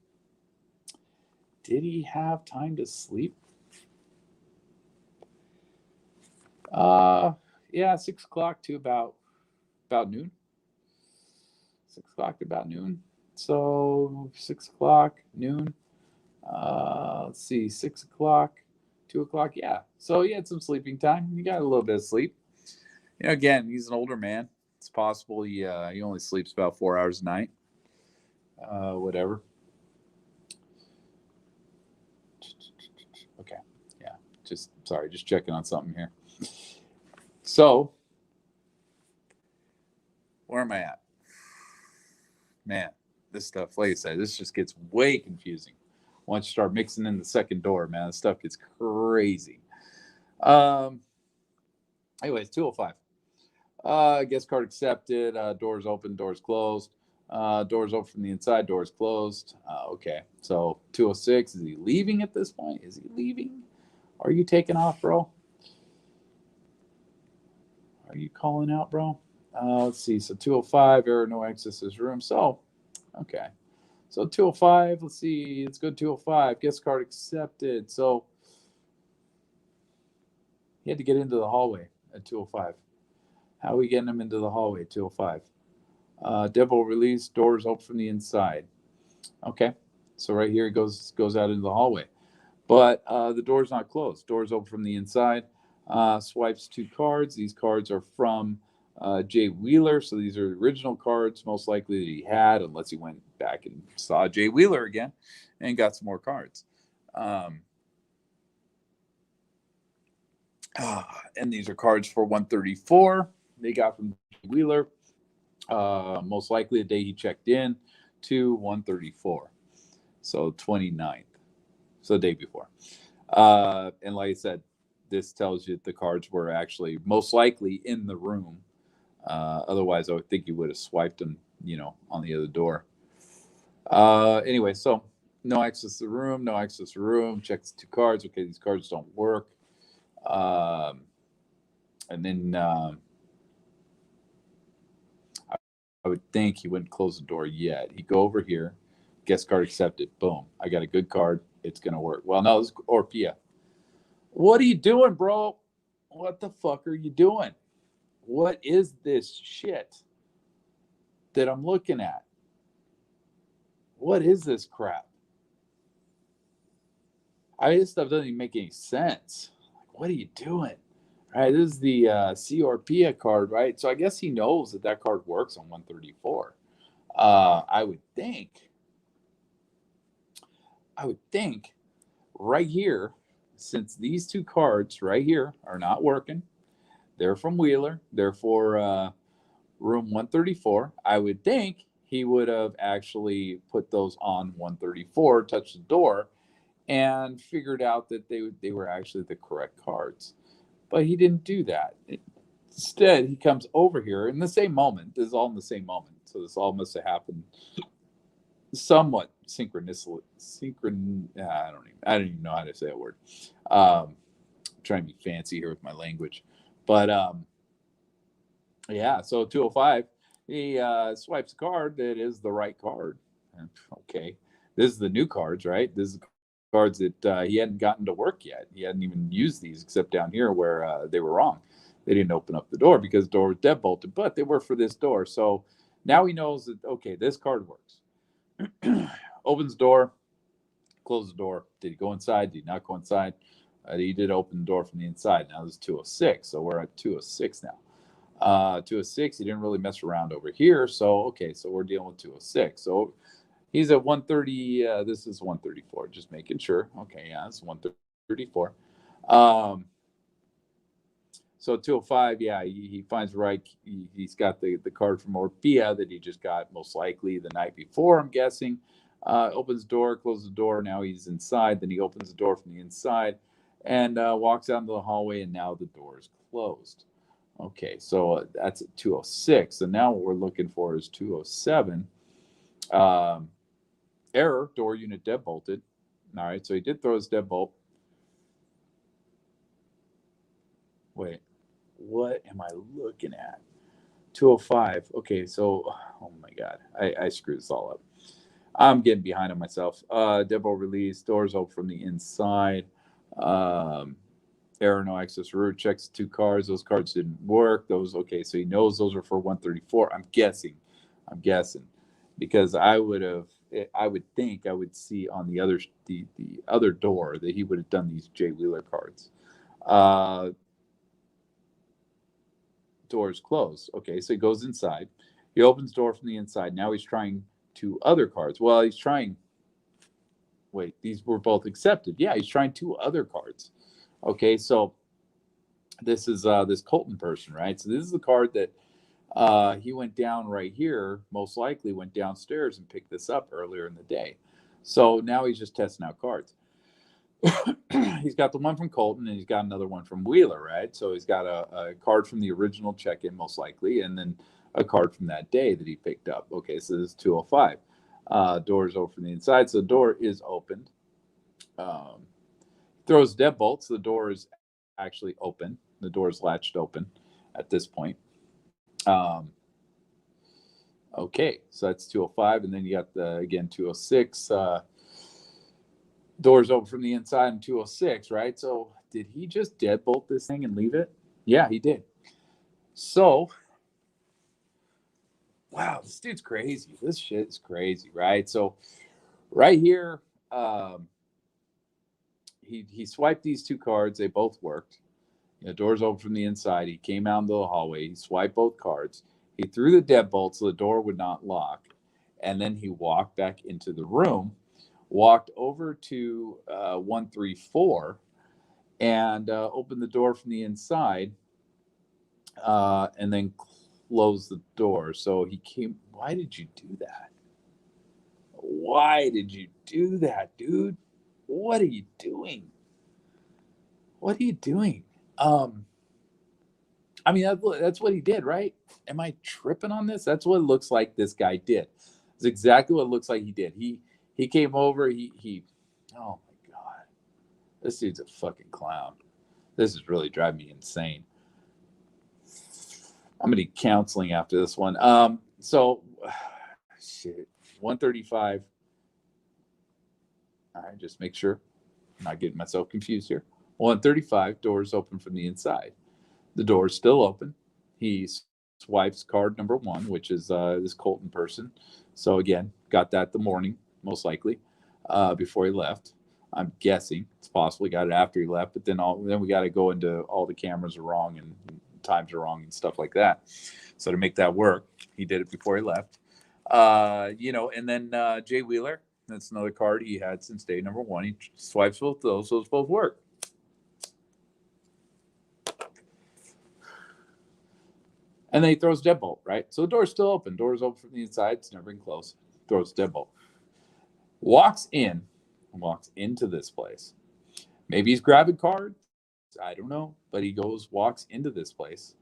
Did he have time to sleep? 6:00 to about noon. 6:00 to about noon. So 6:00, noon. Let's see, 6:00, 2:00. Yeah. So he had some sleeping time. He got a little bit of sleep. Again, he's an older man. It's possible he only sleeps about 4 hours a night. Whatever. Okay. Yeah. Just checking on something here. So, where am I at? Man, this stuff, like I said, this just gets way confusing. once you start mixing in the second door, man, this stuff gets crazy. Um, Anyways, 205. Guest card accepted. Doors open, doors closed. Doors open from the inside, doors closed. Okay, so 206. Is he leaving at this point? Is he leaving? Are you taking off, bro? Are you calling out, bro? Let's see. So 205, error, no access to his room. So, okay. So 205, let's see. Let's go 205. Guest card accepted. So he had to get into the hallway at 205. How are we getting him into the hallway at 205? Deadbolt release, doors open from the inside. Okay. So right here he goes out into the hallway. But the door's not closed. Door's open from the inside. Swipes 2 cards. These cards are from Jay Wheeler. So these are the original cards, most likely that he had, unless he went back and saw Jay Wheeler again and got some more cards. And these are cards for 134 they got from Jay Wheeler. Most likely the day he checked in to 134. So 29th. So the day before. And like I said, this tells you the cards were actually most likely in the room. Otherwise, I would think you would have swiped them, on the other door. Anyway, so no access to the room, no access to the room. Checks 2 cards. Okay, these cards don't work. And then I would think he wouldn't close the door yet. He'd go over here, guest card accepted. Boom. I got a good card. It's going to work. Well, no, this is Orpea. What are you doing, bro? What the fuck are you doing? What is this shit that I'm looking at? What is this crap? This stuff doesn't even make any sense. Like, what are you doing? All right, this is the Orpea card, right? So I guess he knows that card works on 134. I would think right here, since these 2 cards right here are not working, they're from Wheeler, they're for room 134. I would think he would have actually put those on 134, touched the door, and figured out that they were actually the correct cards. But he didn't do that. Instead, he comes over here in the same moment. This is all in the same moment. So this all must have happened somewhat synchronously. I don't even know how to say that word. Trying to be fancy here with my language. But yeah, so 205, he swipes a card that is the right card. Okay. This is the new cards, right? This is cards that he hadn't gotten to work yet. He hadn't even used these except down here where they were wrong. They didn't open up the door because the door was deadbolted, but they were for this door. So now he knows that, okay, this card works. Opens the door, closes the door. Did he go inside? Did he not go inside? He did open the door from the inside. Now this is 206, so we're at 206 now. 206, he didn't really mess around over here. So, okay, so we're dealing with 206. So he's at 130. This is 134. Just making sure. Okay, yeah, it's 134. So 205, yeah, he finds right. He's got the card from Orpea that he just got most likely the night before, I'm guessing. Opens the door, closes the door. Now he's inside. Then he opens the door from the inside and walks out into the hallway, and now the door is closed. Okay, so that's at 206. And now what we're looking for is 207. Error, door unit deadbolted. All right, so he did throw his deadbolt. Wait, what am I looking at? 205. Okay, so, oh my God, I screwed this all up. I'm getting behind on myself. Deadbolt release, doors open from the inside. Error, no access route. Checks 2 cards. Those cards didn't work. Okay, so he knows those are for 134. I'm guessing because I would think I would see on the other door that he would have done these Jay Wheeler cards. Door is closed. Okay, so he goes inside. He opens the door from the inside. Now he's trying 2 other cards. Well, he's trying. Wait, these were both accepted. Yeah, he's trying 2 other cards. Okay, so this is this Colton person, right? So this is the card that he went down right here, most likely went downstairs and picked this up earlier in the day. So now he's just testing out cards. He's got the one from Colton and he's got another one from Wheeler, right? So he's got a card from the original check-in, most likely, and then a card from that day that he picked up. Okay, so this is 205. Door's open from the inside, so the door is opened. Throws deadbolt, so the door is actually open. The door is latched open at this point. Okay, so that's 205, and then you got the, again, 206. Doors open from the inside in 206, right? So did he just deadbolt this thing and leave it? Yeah, he did. So, wow, this dude's crazy. This shit's crazy, right? So right here, he swiped these two cards. They both worked. The door's open from the inside. He came out into the hallway. He swiped both cards. He threw the deadbolt so the door would not lock. And then he walked back into the room, walked over to 134, and opened the door from the inside, and then closed the door. So he came. Why did you do that? Why did you do that, dude? What are you doing? What are you doing? I mean, that's what he did, right? Am I tripping on this? That's what it looks like this guy did. It's exactly what it looks like he did. He came over. He. Oh my god, this dude's a fucking clown. This is really driving me insane. I'm gonna need counseling after this one. So, shit, 135. All right, just make sure I'm not getting myself confused here. 135, doors open from the inside. The door is still open. He swipes card number one, which is this Colton person. So again, got that the morning, most likely, before he left. I'm guessing it's possible he got it after he left, but then we got to go into all the cameras are wrong and times are wrong and stuff like that. So to make that work, he did it before he left. And then Jay Wheeler, that's another card he had since day number one. He swipes both those, so those both work. And then he throws deadbolt, right? So the door's still open. Door's open from the inside. It's never been closed. Throws deadbolt. Walks into this place. Maybe he's grabbing cards. I don't know. But he walks into this place.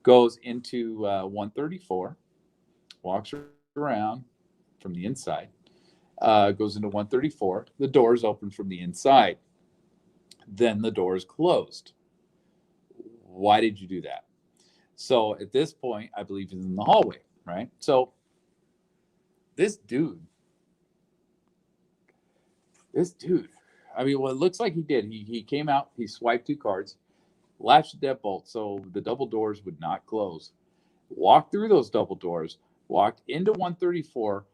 Goes into 134. Walks around from the inside. Goes into 134. The door is open from the inside. Then the door is closed. Why did you do that? So at this point, I believe he's in the hallway, right? So this dude, I mean, what it looks like he did, he came out, he swiped two cards, latched the deadbolt so the double doors would not close, walked through those double doors, walked into 134,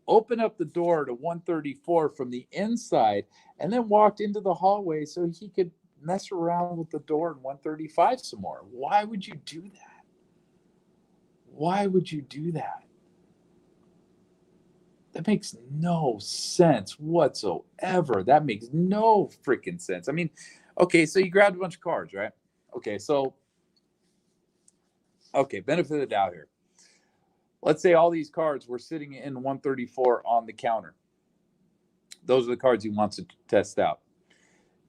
opened up the door to 134 from the inside, and then walked into the hallway so he could mess around with the door in 135 some more. Why would you do that? Why would you do that? That makes no sense whatsoever. That makes no freaking sense. I mean, okay, so you grabbed a bunch of cards, right? Okay, benefit of the doubt here. Let's say all these cards were sitting in 134 on the counter. Those are the cards he wants to test out.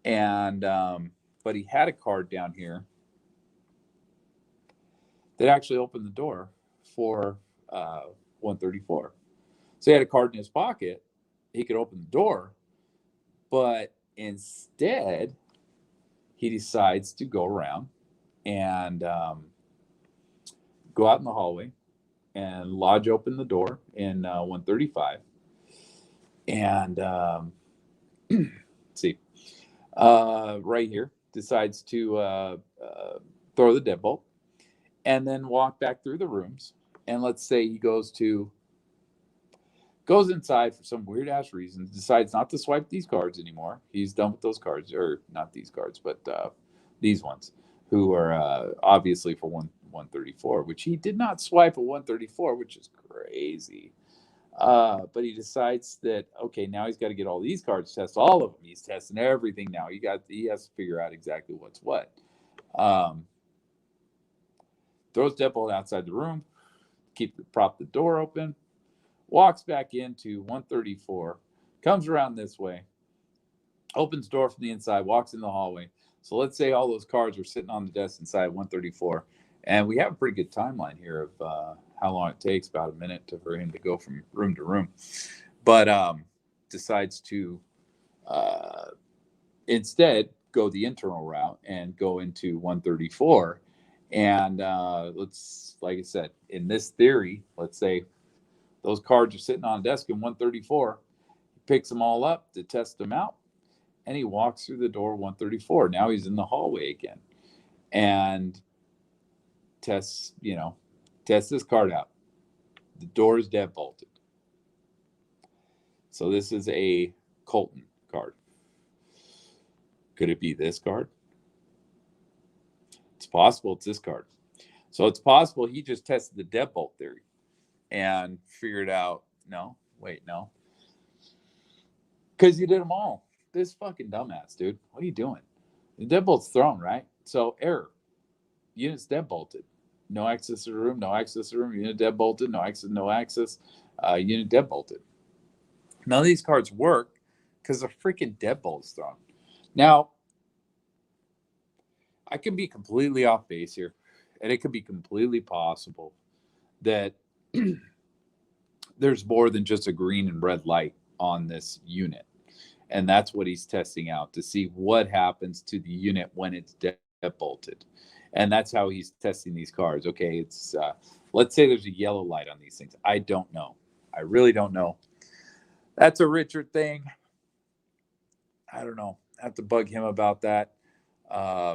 And, but he had a card down here that actually opened the door for 134. So he had a card in his pocket. He could open the door, but instead, he decides to go around and go out in the hallway and lodge open the door in 135. And let's see, right here, decides to throw the deadbolt and then walk back through the rooms. And let's say he goes inside for some weird ass reason, decides not to swipe these cards anymore. He's done with those cards, or not these cards, but these ones, who are obviously for 134, which he did not swipe a 134, which is crazy. But he decides that, okay, now he's got to get all these cards, test all of them. He's testing everything now. He has to figure out exactly what's what. Throws deadbolt outside the room, prop the door open, walks back into 134, Comes around this way, opens door from the inside, walks in the hallway. So let's say all those cards were sitting on the desk inside 134, and we have a pretty good timeline here of how long it takes, about a minute for him to go from room to room. But decides to uh, instead go the internal route and go into 134. And let's, like I said, in this theory, let's say those cards are sitting on a desk in 134. He picks them all up to test them out, and he walks through the door 134. Now he's in the hallway again and tests, tests this card out. The door is dead bolted. So this is a Colton card. Could it be this card? It's possible it's this card. So it's possible he just tested the deadbolt theory and figured out, no. Because you did them all. This fucking dumbass, dude. What are you doing? The deadbolt's thrown, right? So error. Unit's deadbolted. No access to the room, no access to the room. Unit deadbolted, no access, no access. Unit deadbolted. None of these cards work because the freaking deadbolt is thrown. Now, I can be completely off base here, and it could be completely possible that there's more than just a green and red light on this unit. And that's what he's testing out to see what happens to the unit when it's deadbolted. And that's how he's testing these cards. Okay, it's let's say there's a yellow light on these things. I don't know. I really don't know. That's a Richard thing. I don't know. I have to bug him about that.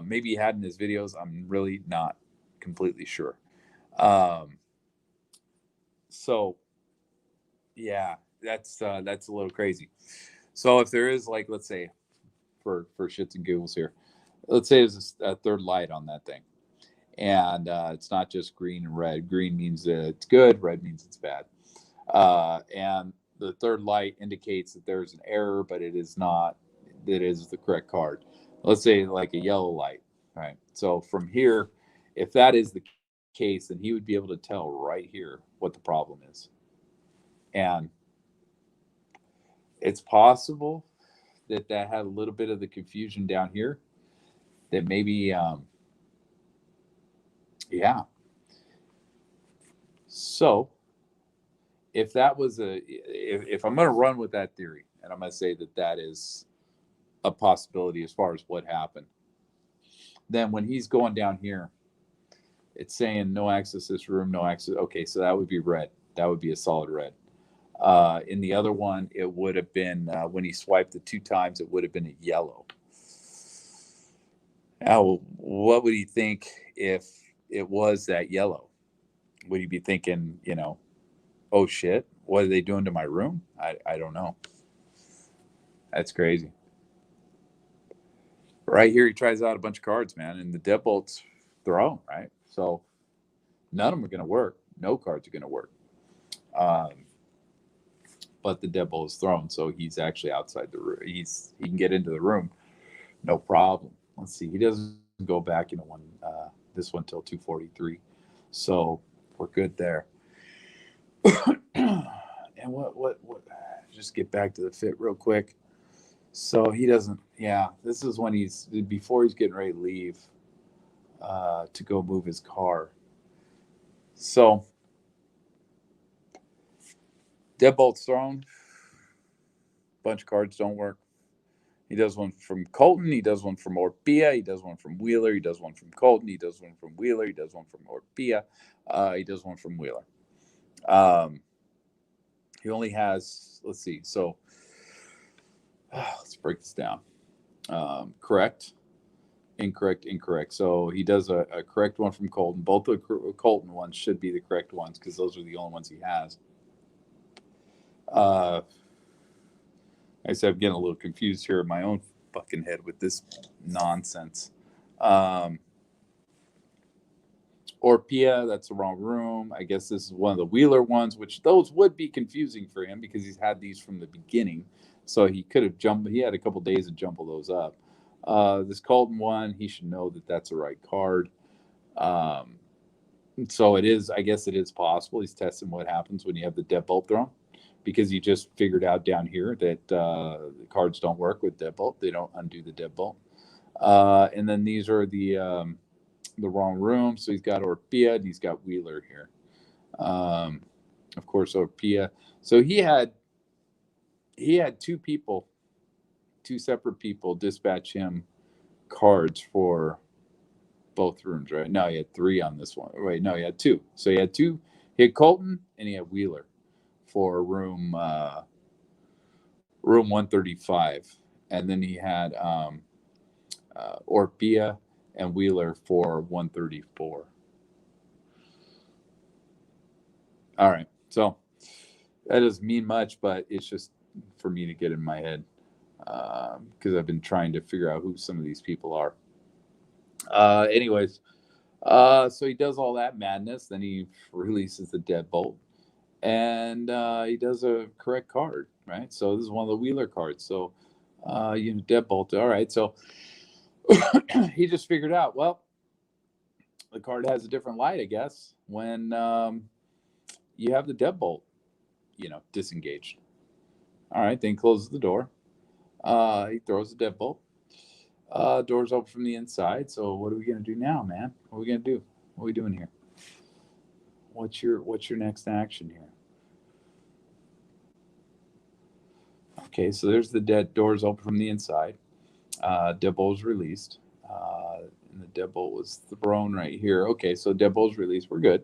Maybe he had in his videos. I'm really not completely sure. So yeah, that's a little crazy. So if there is, like, let's say for shits and giggles here, let's say there's a third light on that thing, and it's not just green and red. Green means it's good, red means it's bad, and the third light indicates that there's an error, but it is not. That is the correct card. Let's say like a yellow light, right? So from here, if that is the case, then he would be able to tell right here what the problem is, and it's possible that had a little bit of the confusion down here. That maybe, yeah. So if that was if I'm going to run with that theory, and I'm going to say that is a possibility as far as what happened, then when he's going down here, it's saying no access to this room, no access. Okay, so that would be red. That would be a solid red. In the other one, it would have been, when he swiped it 2 times, it would have been a yellow. Now, what would he think if it was that yellow? Would he be thinking, oh shit, what are they doing to my room? I don't know. That's crazy. Right here, he tries out a bunch of cards, man, and the deadbolt's thrown, right? So none of them are going to work. No cards are going to work. But the deadbolt is thrown, so he's actually outside the room. He can get into the room, no problem. Let's see, he doesn't go back into this one till 243, so we're good there. And what? Just get back to the fit real quick. So he doesn't. Yeah, this is when before he's getting ready to leave to go move his car. So deadbolt's thrown. Bunch of cards don't work. He does one from Colton. He does one from Orpea. He does one from Wheeler. He does one from Colton. He does one from Wheeler. He does one from Orpea. He does one from Wheeler. He only has, let's see. So let's break this down. Correct, incorrect. So he does a correct one from Colton. Both the Colton ones should be the correct ones because those are the only ones he has. I said I'm getting a little confused here in my own fucking head with this nonsense. Orpea, that's the wrong room. I guess this is one of the Wheeler ones, which those would be confusing for him because he's had these from the beginning. So he could have jumped. He had a couple days to jumble those up. This Colton one, he should know that that's the right card. So it is. I guess it is possible. He's testing what happens when you have the deadbolt thrown, because he just figured out down here that the cards don't work with deadbolt. They don't undo the deadbolt. And then these are the wrong room. So he's got Orpea and he's got Wheeler here. Of course, Orpea. So he had two separate people dispatch him cards for both rooms, right? No, he had three on this one. Wait, no, he had two. So he had two. He had Colton and he had Wheeler for room 135, and then he had Orpea and Wheeler for 134. All right, so that doesn't mean much, but it's just for me to get in my head because I've been trying to figure out who some of these people are. Anyways, so he does all that madness. Then he releases the deadbolt, and he does a correct card, right? So this is one of the Wheeler cards. So deadbolt. All right, so he just figured out, well, the card has a different light, I guess, when you have the deadbolt, disengaged. All right, then he closes the door. He throws the deadbolt. Doors open from the inside. So what are we gonna do now, man? What are we gonna do? What are we doing here? What's your next action here? Okay, so there's the doors open from the inside. Deadbolt is released. And the deadbolt was thrown right here. Okay, so deadbolt's released. We're good.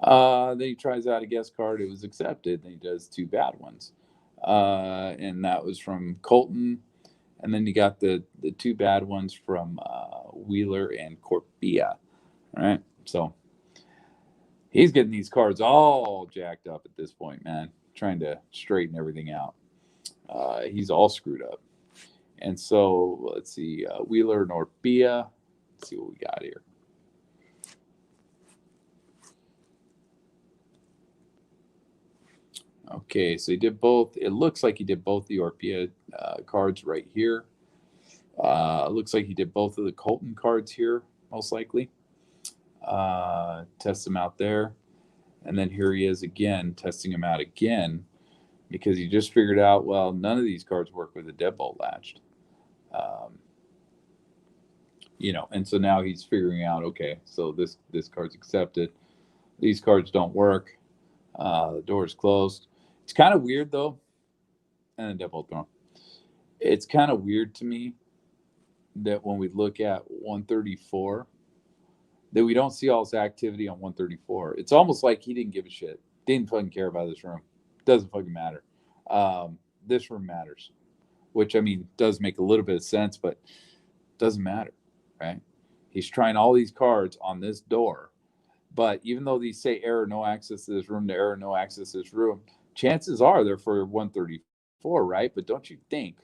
Then he tries out a guest card. It was accepted. Then he does two bad ones. And that was from Colton. And then you got the two bad ones from Wheeler and Corpea. All right. So he's getting these cards all jacked up at this point, man. Trying to straighten everything out. He's all screwed up. And so let's see, Wheeler and Orpea. Let's see what we got here. Okay, so he did both. It looks like he did both the Orpea cards right here. Looks like he did both of the Colton cards here, most likely. Test them out there. And then here he is again, testing them out again, because he just figured out, well, none of these cards work with a deadbolt latched. And so now he's figuring out, okay, so this card's accepted. These cards don't work. The door's closed. It's kind of weird, though. And a deadbolt thrown. It's kind of weird to me that when we look at 134, that we don't see all this activity on 134. It's almost like he didn't give a shit. Didn't fucking care about this room. Doesn't fucking matter. This room matters, which, I mean, does make a little bit of sense, but doesn't matter, right? He's trying all these cards on this door, but even though these say error, no access to this room, to error, no access to this room, chances are they're for 134, right? But don't you think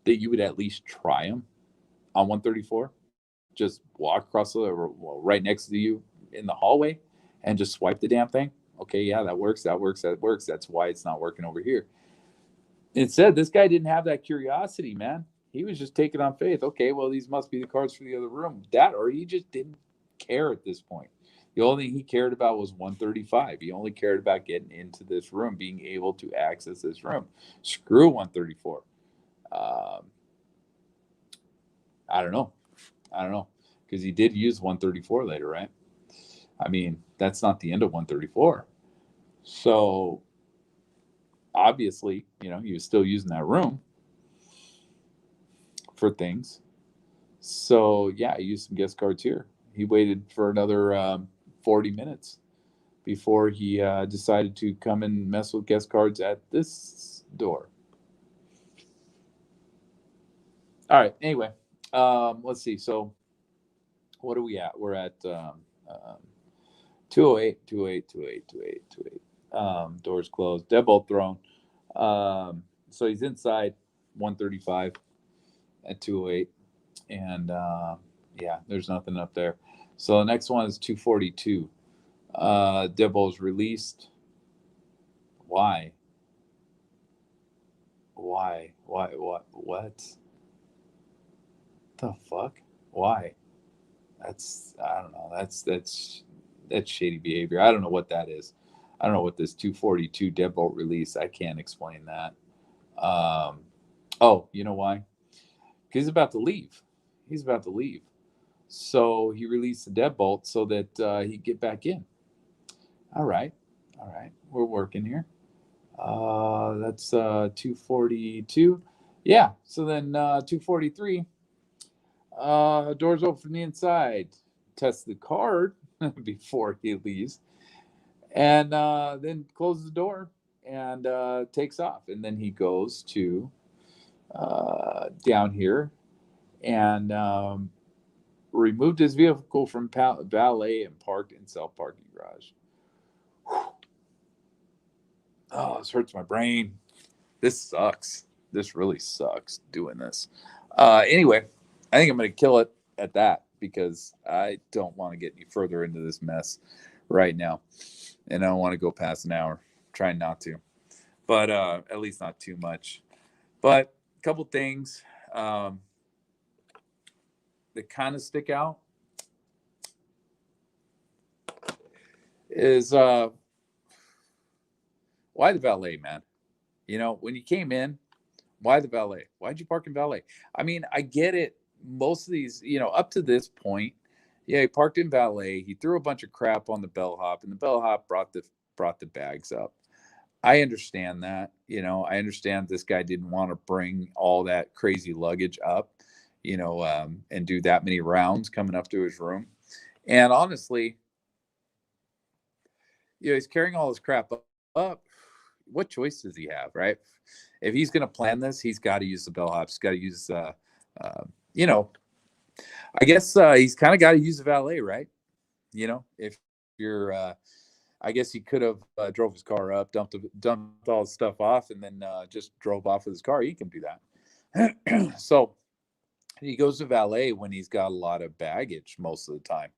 that you would at least try them on 134? Just walk across right next to you in the hallway and just swipe the damn thing. Okay, yeah, that works. That's why it's not working over here. Instead, this guy didn't have that curiosity, man. He was just taking on faith. Okay, well, these must be the cards for the other room. Or he just didn't care at this point. The only thing he cared about was 135. He only cared about getting into this room, being able to access this room. Screw 134. I don't know. Because he did use 134 later, right? I mean, that's not the end of 134. So obviously, he was still using that room for things. So yeah, he used some guest cards here. He waited for another 40 minutes before he decided to come and mess with guest cards at this door. All right. Anyway, let's see. So what are we at? We're at 208, 208, 208, 208, 208. Doors closed. Deadbolt thrown. So he's inside 135 at 208. And yeah, there's nothing up there. So the next one is 242. Deadbolt's released. Why? What? The fuck? Why? I don't know. That's shady behavior. I don't know what that is. I don't know what this 242 deadbolt release. I can't explain that. Oh, you know why? He's about to leave. He's about to leave. So he released the deadbolt so that he'd get back in. All right. All right. We're working here. That's 242. Yeah. So then 243. Doors open from the inside. Test the card before he leaves. And then closes the door and takes off. And then he goes to down here and removed his vehicle from valet and parked in self-parking garage. Oh, this hurts my brain. This sucks. This really sucks doing this. Anyway, I think I'm going to kill it at that because I don't want to get any further into this mess right now. And I don't want to go past an hour. Trying not to. But at least not too much. But a couple things that kind of stick out is why the valet, man? You know, when you came in, why the valet? Why'd you park in valet? I mean, I get it. Most of these, you know, up to this point, yeah, he parked in valet. He threw a bunch of crap on the bellhop, and the bellhop brought the bags up. I understand that. You know, I understand this guy didn't want to bring all that crazy luggage up, you know, and do that many rounds coming up to his room. And honestly, you know, he's carrying all his crap up. What choice does he have, right? If he's going to plan this, he's got to use the bellhop. He's got to use, you know, I guess he's kind of got to use the valet, right? You know, if you're, I guess he could have drove his car up, dumped all his stuff off, and then just drove off with his car. He can do that. So he goes to valet when he's got a lot of baggage most of the time.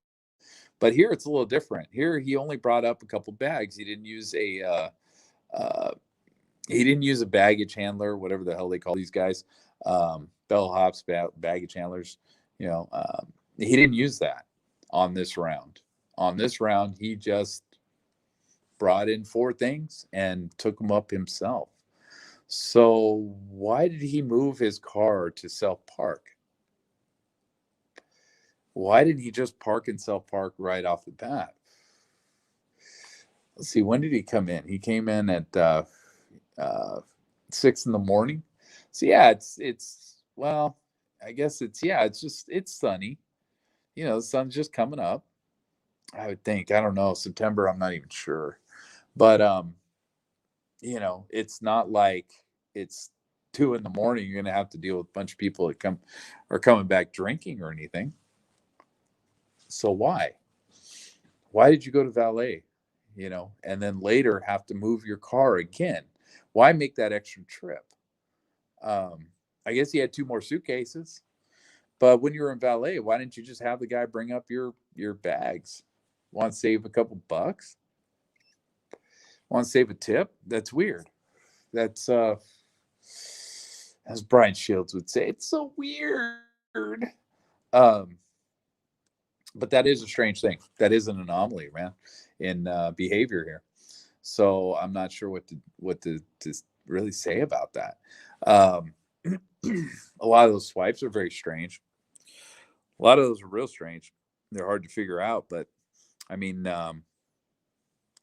But here it's a little different. Here he only brought up a couple bags. He didn't use a baggage handler, whatever the hell they call these guys, bellhops, baggage handlers. You know, he didn't use that on this round. On this round, he just brought in 4 things and took them up himself. So why did he move his car to self-park? Why didn't he just park in self-park right off the bat? Let's see, when did he come in? He came in at 6 in the morning. So yeah, it's well, I guess it's sunny. You know, the sun's just coming up. I would think. I don't know, September, I'm not even sure. But you know, it's not like it's 2 in the morning. You're gonna have to deal with a bunch of people that are coming back drinking or anything. So why? Why did you go to valet? You know, and then later have to move your car again? Why make that extra trip? I guess he had 2 more suitcases. But when you were in valet, why didn't you just have the guy bring up your bags? Want to save a couple bucks? Want to save a tip? That's weird. That's as Brian Shields would say, it's so weird. Um, but that is a strange thing. That is an anomaly, man, in behavior here. So I'm not sure what to really say about that. A lot of those swipes are very strange. A lot of those are real strange. They're hard to figure out, but I mean,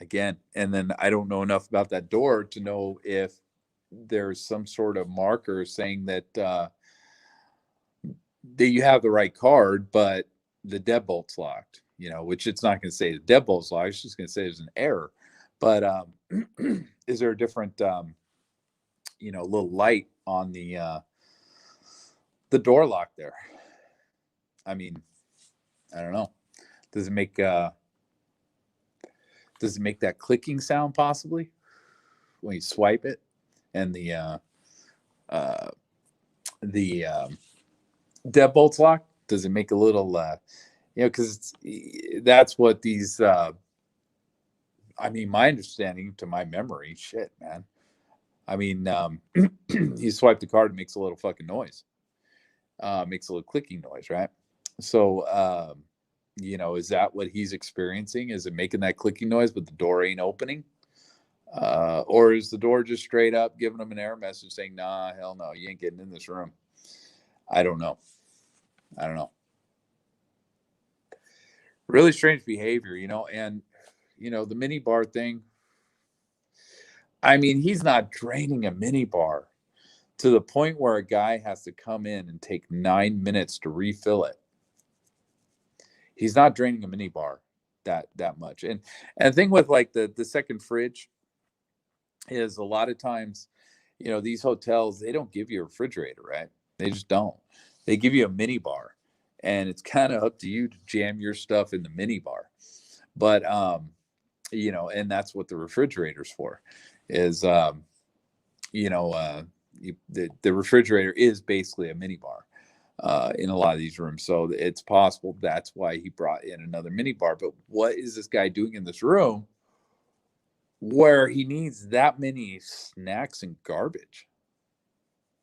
again, and then I don't know enough about that door to know if there's some sort of marker saying that that you have the right card, but the deadbolt's locked. You know, which it's not going to say the deadbolt's locked. It's just going to say there's an error. But is there a different, you know, little light on the door lock there? I mean, I don't know. Does it make that clicking sound possibly when you swipe it and the deadbolt's locked? Does it make a little you know, because that's what these I mean, my understanding to my memory, shit, man. I mean, you swipe the card, it makes a little fucking noise. Makes a little clicking noise, right? So, you know, is that what he's experiencing? Is it making that clicking noise, but the door ain't opening? Or is the door just straight up giving them an error message saying, nah, hell no, you ain't getting in this room? I don't know. I don't know. Really strange behavior, and, the mini bar thing. I mean, he's not draining a mini bar to the point where a guy has to come in and take 9 minutes to refill it. He's not draining a mini bar that much. And the thing with like the second fridge is a lot of times, these hotels, they don't give you a refrigerator, right? They just don't. They give you a mini bar, and it's kind of up to you to jam your stuff in the mini bar. But and that's what the refrigerator's for, is the refrigerator is basically a mini bar in a lot of these rooms. So it's possible that's why he brought in another mini bar. But what is this guy doing in this room where he needs that many snacks and garbage?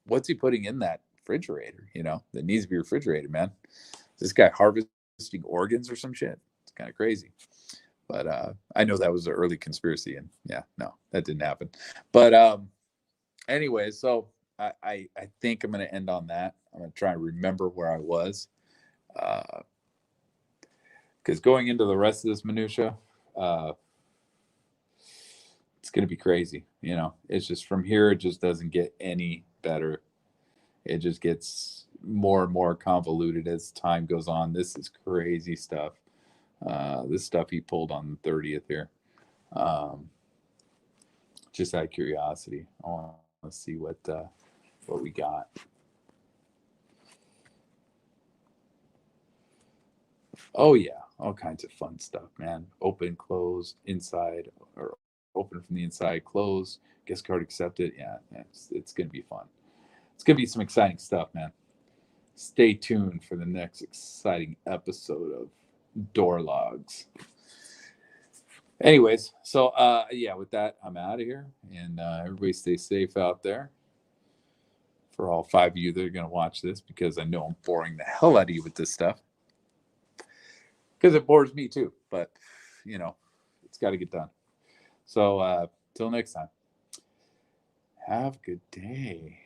What's he putting in that refrigerator, that needs to be refrigerated, man? Is this guy harvesting organs or some shit? It's kind of crazy. But I know that was an early conspiracy, and yeah, no, that didn't happen. But anyway, so I think I'm going to end on that. I'm going to try and remember where I was, because going into the rest of this minutia, it's going to be crazy. It's just from here, it just doesn't get any better. It just gets more and more convoluted as time goes on. This is crazy stuff. This stuff he pulled on the 30th here. Just out of curiosity, I want to see what we got. Oh yeah, all kinds of fun stuff, man. Open, closed, inside, or open from the inside, closed, guest card accepted. Yeah, it's gonna be fun. It's gonna be some exciting stuff, man. Stay tuned for the next exciting episode of Door Logs. Anyways, so yeah, with that, I'm out of here, and everybody stay safe out there. For all 5 of you that are going to watch this, because I know I'm boring the hell out of you with this stuff, because it bores me too, but it's got to get done. So till next time, have a good day.